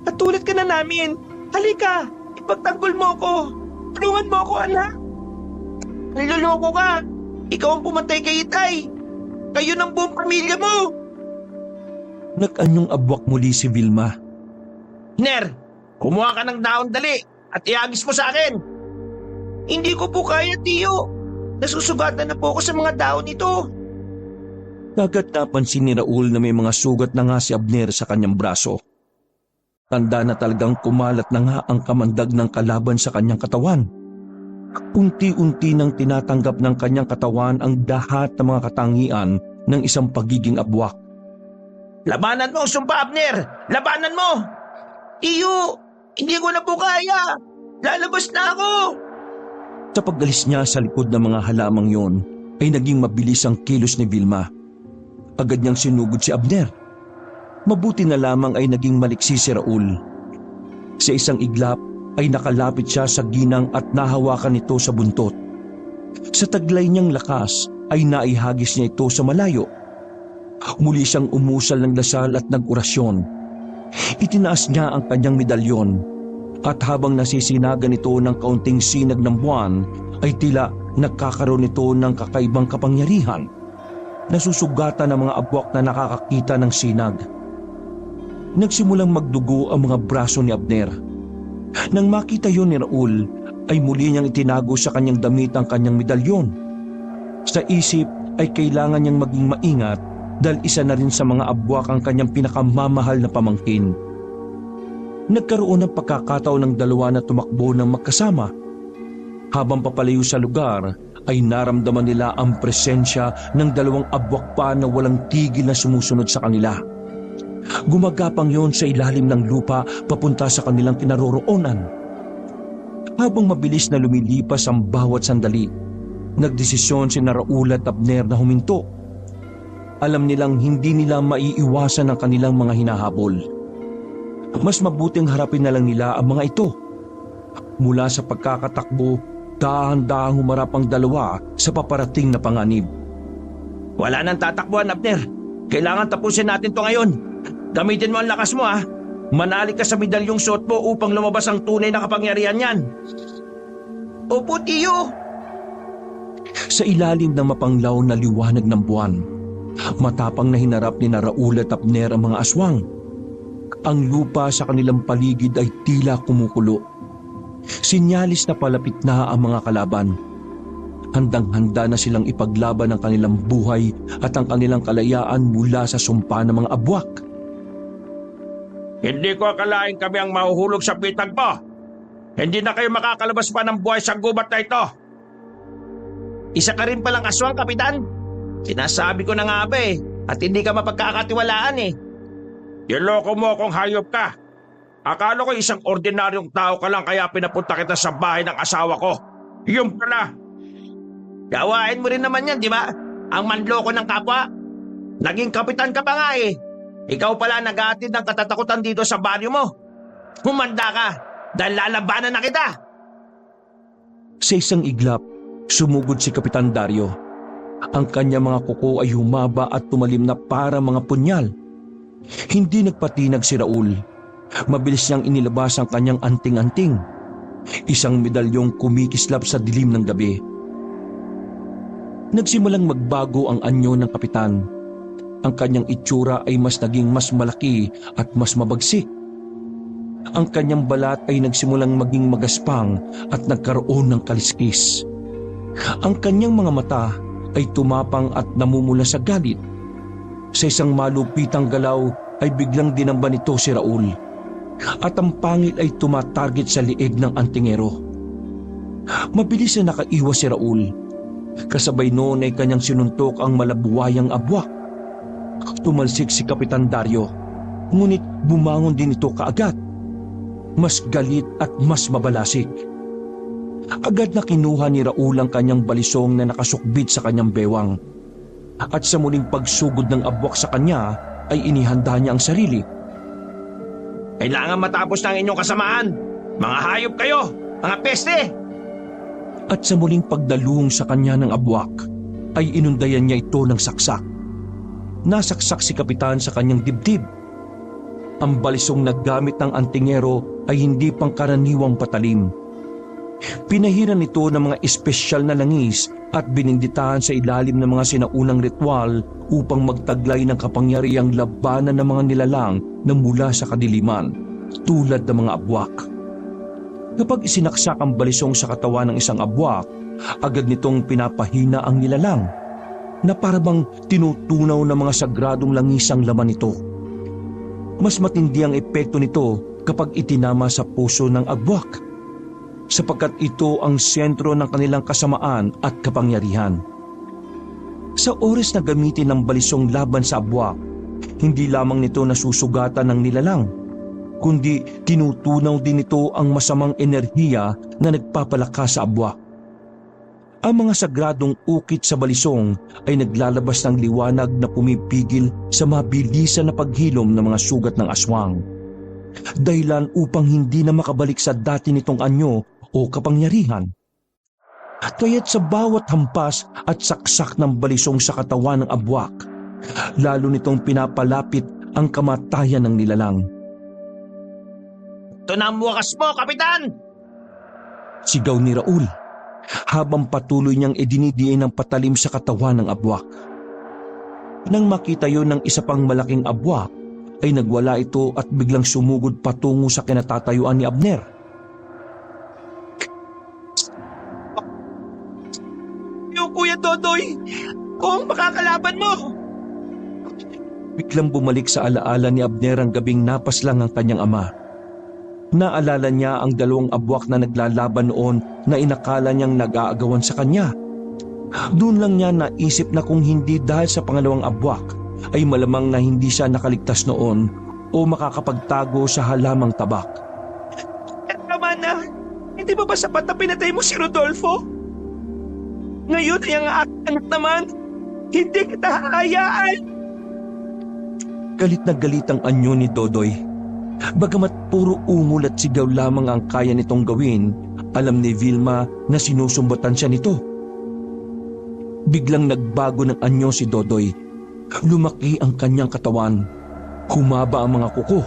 B: At tulad ka na namin. Halika, ipagtanggol mo ko. Tulungan mo ako, anak. Niloloko ka. Ikaw ang pumatay kay Itay. Kayo ng buong pamilya mo.
C: Nag-anyong abwak muli si Vilma.
B: Ner, kumuha ka ng daon dali at iagis mo sa akin. Hindi ko po kaya, tiyo. Nasusugatan na po ako sa mga daon nito.
C: Agad napansin ni Raul na may mga sugat na nga si Abner sa kanyang braso. Tanda na talagang kumalat na nga ang kamandag ng kalaban sa kanyang katawan. Unti-unti nang tinatanggap ng kanyang katawan ang lahat ng mga katangian ng isang pagiging abwak.
B: Labanan mo, sumpa, Abner! Labanan mo! Tiyo, hindi ko na po kaya. Lalabas na ako.
C: Sa pag-alis niya sa likod ng mga halamang yon, ay naging mabilis ang kilos ni Vilma. Agad niyang sinugod si Abner. Mabuti na lamang ay naging maliksi si Raul. Sa isang iglap ay nakalapit siya sa ginang at nahawakan ito sa buntot. Sa taglay niyang lakas ay naihagis niya ito sa malayo. Muli siyang umusal ng dasal at nag-orasyon. Itinaas niya ang kanyang medalyon at habang nasisinagan ito ng kaunting sinag ng buwan ay tila nagkakaroon ito ng kakaibang kapangyarihan. Nasusugatan ang mga abwak na nakakakita ng sinag. Nagsimulang magdugo ang mga braso ni Abner. Nang makita yon ni Raul, ay muli niyang itinago sa kanyang damit ang kanyang medalyon. Sa isip ay kailangan niyang maging maingat dahil isa na rin sa mga abwak ang kanyang pinakamamahal na pamangkin. Nagkaroon ng pagkakataon ng 2 na tumakbo ng magkasama. Habang papalayo sa lugar, ay naramdaman nila ang presensya ng 2 abwak pa na walang tigil na sumusunod sa kanila. Gumagapang yon sa ilalim ng lupa papunta sa kanilang kinaroroonan. Habang mabilis na lumilipas ang bawat sandali, nagdesisyon si Raul at Abner na huminto. Alam nilang hindi nila maiiwasan ang kanilang mga hinahabol. Mas mabuting harapin na lang nila ang mga ito. Mula sa pagkakatakbo, dahan-dahang humarap ang 2 sa paparating na panganib.
B: Wala nang tatakbuhan, Abner. Kailangan tapusin natin to ngayon. Gamitin mo ang lakas mo, Manali ka sa medalyong suot mo upang lumabas ang tunay na kapangyarihan niyan. Opo, tiyo.
C: Sa ilalim ng mapanglaw na liwanag ng buwan, matapang na hinarap ni Raul at Abner ang mga aswang. Ang lupa sa kanilang paligid ay tila kumukulo. Sinyalis na palapit na ang mga kalaban. Handang-handa na silang ipaglaban ang kanilang buhay at ang kanilang kalayaan mula sa sumpa ng mga abwak.
A: Hindi ko akalain kami ang mahuhulog sa bitag mo. Hindi na kayo makakalabas pa ng buhay sa gubat na ito.
B: Isa ka rin palang aswang, Kapitan. Sinasabi ko na nga ba at hindi ka mapagkakatiwalaan
A: Niloko mo akong hayop ka. Akala ko isang ordinaryong tao ka lang kaya pinapunta kita sa bahay ng asawa ko. Yun pala.
B: Gawain mo rin naman yan, di ba? Ang manloko ng kapwa. Naging kapitan ka pa nga Ikaw pala nag-aatid ng katatakutan dito sa baryo mo. Humanda ka dahil lalabanan na kita.
C: Sa isang iglap, sumugod si Kapitan Dario. Ang kanyang mga kuko ay humaba at tumalim na para mga punyal. Hindi nagpatinag si Raul. Mabilis niyang inilabas ang kanyang anting-anting. Isang medalyong kumikislap sa dilim ng gabi. Nagsimulang magbago ang anyo ng kapitan. Ang kanyang itsura ay naging mas malaki at mas mabagsik. Ang kanyang balat ay nagsimulang maging magaspang at nagkaroon ng kaliskis. Ang kanyang mga mata ay tumapang at namumula sa galit. Sa isang malupitang galaw ay biglang dinamba nito si Raul. At ang pangil ay tumatarget sa liig ng antingero. Mabilis na nakaiwas si Raul. Kasabay noon ay kanyang sinuntok ang malabuwayang abwak. Tumalsik si Kapitan Dario, ngunit bumangon din ito kaagad. Mas galit at mas mabalasik. Agad na kinuha ni Raul ang kanyang balisong na nakasukbit sa kanyang bewang. At sa muling pagsugod ng abwak sa kanya ay inihanda niya ang sarili.
B: Kailangan matapos ng inyong kasamaan. Mga hayop kayo! Mga peste!
C: At sa muling pagdalung sa kanya ng abwak, ay inundayan niya ito ng saksak. Nasaksak si Kapitan sa kanyang dibdib. Ang balisong naggamit ng antingero ay hindi pangkaraniwang patalim. Pinahiran ito ng mga espesyal na langis at bininditahan sa ilalim ng mga sinaunang ritual upang magtaglay ng kapangyarihang labanan ng mga nilalang na mula sa kadiliman, tulad ng mga abwak. Kapag isinaksak ang balisong sa katawan ng isang abwak, agad nitong pinapahina ang nilalang, na parabang tinutunaw ng mga sagradong langis ang laman nito. Mas matindi ang epekto nito kapag itinama sa puso ng abwak, sapagkat ito ang sentro ng kanilang kasamaan at kapangyarihan. Sa oras na gamitin ng balisong laban sa abwak, hindi lamang nito nasusugatan ng nilalang, kundi tinutunaw din ito ang masamang enerhiya na nagpapalakas sa abwak. Ang mga sagradong ukit sa balisong ay naglalabas ng liwanag na pumipigil sa mabilisan na paghilom ng mga sugat ng aswang. Dahilan upang hindi na makabalik sa dati nitong anyo o kapangyarihan. Kaya't sa bawat hampas at saksak ng balisong sa katawan ng abwak, lalo nitong pinapalapit ang kamatayan ng nilalang.
B: Ito na ang wakas mo, Kapitan!
C: Sigaw ni Raul, habang patuloy niyang idinidiin ng patalim sa katawan ng abwak. Nang makita yon ng isa pang malaking abwak, ay nagwala ito at biglang sumugod patungo sa kinatatayuan ni Abner.
B: Yung Kuya Dodoy, kung makakalaban mo!
C: Biglang bumalik sa alaala ni Abner ang gabing napaslang ang kanyang ama. Naalala niya ang dalawang abwak na naglalaban noon na inakala niyang nag-aagawan sa kanya. Doon lang niya naisip na kung hindi dahil sa pangalawang abwak, ay malamang na hindi siya nakaligtas noon o makakapagtago sa halamang tabak.
B: Tama na! Hindi ba sapat na pinatay mo si Rodolfo? Ngayon ay ang aking anak naman! Hindi kita hahayaan!
C: Galit na galit ang anyo ni Dodoy. Bagamat puro ungol at sigaw lamang ang kaya nitong gawin, alam ni Vilma na sinusumbatan siya nito. Biglang nagbago ng anyo si Dodoy. Lumaki ang kanyang katawan. Humaba ang mga kuko.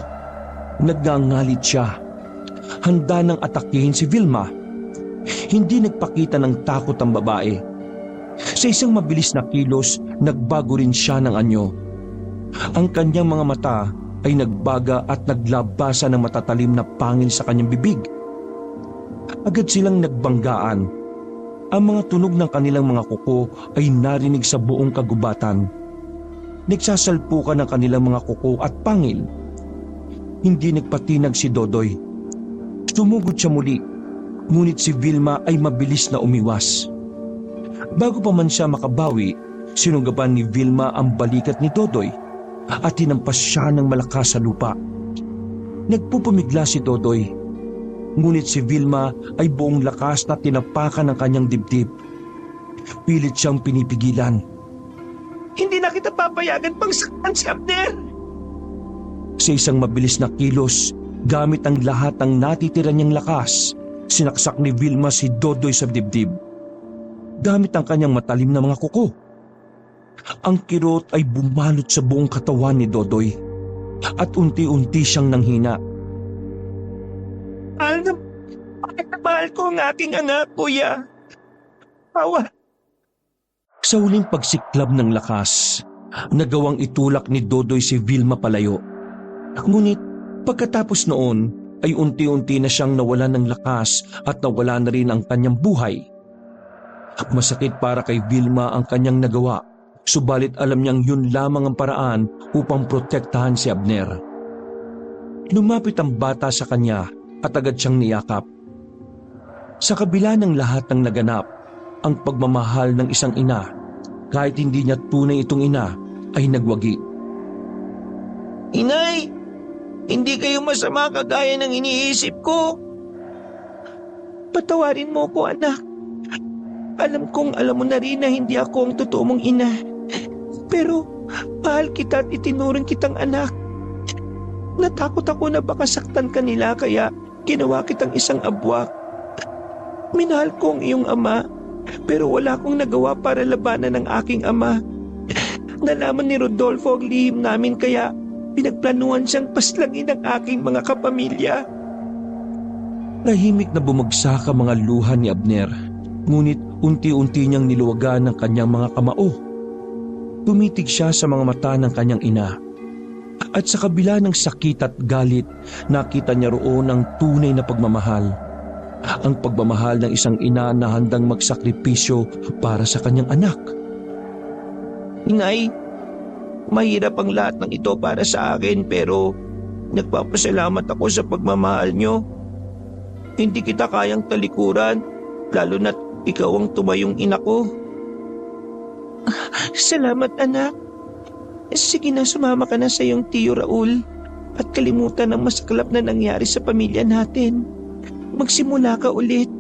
C: Nagngangalit siya. Handa nang atakihin si Vilma. Hindi nagpakita ng takot ang babae. Sa isang mabilis na kilos, nagbago rin siya ng anyo. Ang kanyang mga mata ay nagbaga at naglabasa ng matatalim na pangil sa kanyang bibig. Agad silang nagbanggaan. Ang mga tunog ng kanilang mga kuko ay narinig sa buong kagubatan. Nagsasalpukan ng kanilang mga kuko at pangil. Hindi nagpatinag si Dodoy. Sumugod siya muli, ngunit si Vilma ay mabilis na umiwas. Bago pa man siya makabawi, sinugaban ni Vilma ang balikat ni Dodoy at tinampas siya ng malakas sa lupa. Nagpupumigla si Dodoy, ngunit si Vilma ay buong lakas na tinapakan ng kanyang dibdib. Pilit siyang pinipigilan.
B: Hindi na kita papayagan pang saktan si Abner.
C: Sa isang mabilis na kilos, gamit ang lahat ng natitira niyang lakas, sinaksak ni Vilma si Dodoy sa dibdib. Gamit ang kanyang matalim na mga kuko. Ang kirot ay bumalot sa buong katawan ni Dodoy at unti-unti siyang nanghina.
B: Mahal ko ang aking anak, kuya. Awa.
C: Sa huling pagsiklab ng lakas, nagawang itulak ni Dodoy si Vilma palayo. Ngunit pagkatapos noon ay unti-unti na siyang nawalan ng lakas at nawala na rin ang kanyang buhay. Masakit para kay Vilma ang kanyang nagawa, subalit alam niyang yun lamang ang paraan upang protektahan si Abner. Lumapit ang bata sa kanya at agad siyang niyakap. Sa kabila ng lahat ng naganap, ang pagmamahal ng isang ina, kahit hindi niya tunay itong ina, ay nagwagi.
B: Inay, hindi kayo masama kagaya ng iniisip ko. Patawarin mo ko, anak. Alam kong alam mo na rin na hindi ako ang totoo mong ina. Pero mahal kita at itinuring kitang anak. Natakot ako na baka saktan ka nila kaya ginawa kitang isang abwak. Minahal ko ang iyong ama, pero wala akong nagawa para labanan ng aking ama. Nalaman ni Rodolfo ang lihim namin kaya pinagplanuhan siyang paslangin ng aking mga kapamilya.
C: Tahimik na bumagsak ang mga luha ni Abner, ngunit unti-unti niyang niluwagan ang kanyang mga kamao. Tumitig siya sa mga mata ng kanyang ina. At sa kabila ng sakit at galit, nakita niya roon ang tunay na pagmamahal. Ang pagmamahal ng isang ina na handang magsakripisyo para sa kanyang anak.
B: Inay, mahirap ang lahat ng ito para sa akin pero nagpapasalamat ako sa pagmamahal niyo. Hindi kita kayang talikuran, lalo na't ikaw ang tumayong ina ko. Salamat, anak. Sige na, sumama ka na sa iyong tiyo Raul at kalimutan ang masaklap na nangyari sa pamilya natin. Magsimula ka ulit.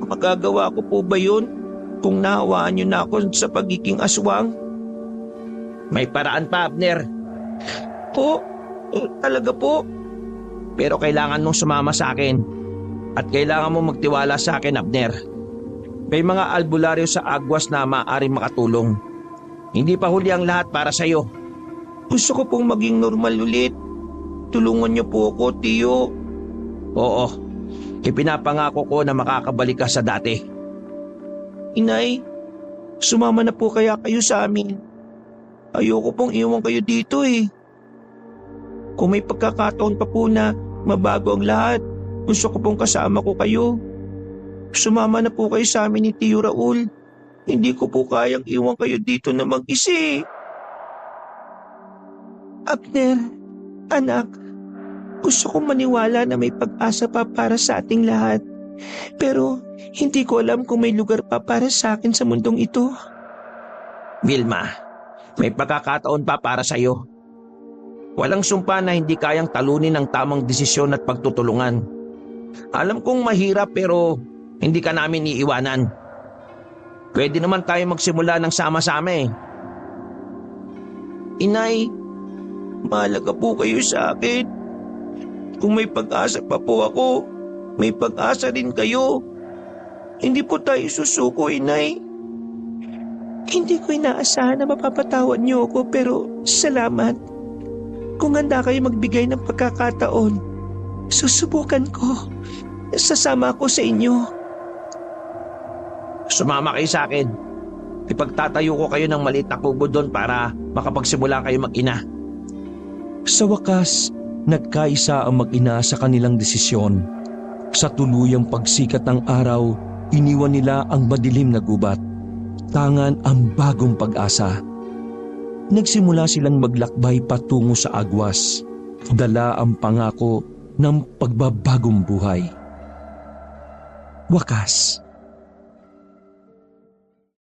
B: Magagawa ko po ba yun kung nahawaan niyo na ako sa pagiging aswang?
A: May paraan pa, Abner.
B: Po? Talaga po?
A: Pero kailangan mong sumama sa akin. At kailangan mong magtiwala sa akin, Abner. May mga albularyo sa Agwas na maaaring makatulong. Hindi pa huli ang lahat para sa iyo.
B: Gusto ko pong maging normal ulit. Tulungan niyo po ako, tiyo.
A: Oo, ipinapangako ko na makakabalik ka sa dati.
B: Inay, sumama na po kaya kayo sa amin. Ayoko pong iwan kayo dito eh. Kung may pagkakataon pa po na mabago ang lahat, gusto ko pong kasama ko kayo. Sumama na po kayo sa amin ni Tiyo Raul. Hindi ko po kayang iwan kayo dito na mag-isa. Abner, anak, gusto kong maniwala na may pag-asa pa para sa ating lahat. Pero hindi ko alam kung may lugar pa para sa akin sa mundong ito.
A: Vilma, may pagkakataon pa para sa iyo. Walang sumpa na hindi kayang talunin ang tamang desisyon at pagtutulungan. Alam kong mahirap pero hindi ka namin iiwanan. Pwede naman tayo magsimula ng sama-sama eh.
B: Inay, mahalaga po kayo sa akin. Kung may pag-asa pa po ako, may pag-asa rin kayo. Hindi po tayo susuko, Inay. Hindi ko inaasahan na mapapatawad niyo ako pero salamat. Kung handa kayo magbigay ng pagkakataon, susubukan ko. Sasama ako sa inyo.
A: Sumama kayo sa akin. Ipagtatayo ko kayo ng maliit na kubo doon para makapagsimula kayo mag-ina.
C: Sa wakas, nagkaisa ang mag-ina sa kanilang desisyon. Sa tuluyang pagsikat ng araw, iniwan nila ang madilim na gubat. Tangan ang bagong pag-asa. Nagsimula silang maglakbay patungo sa agwas. Dala ang pangako ng pagbabagong buhay. Wakas,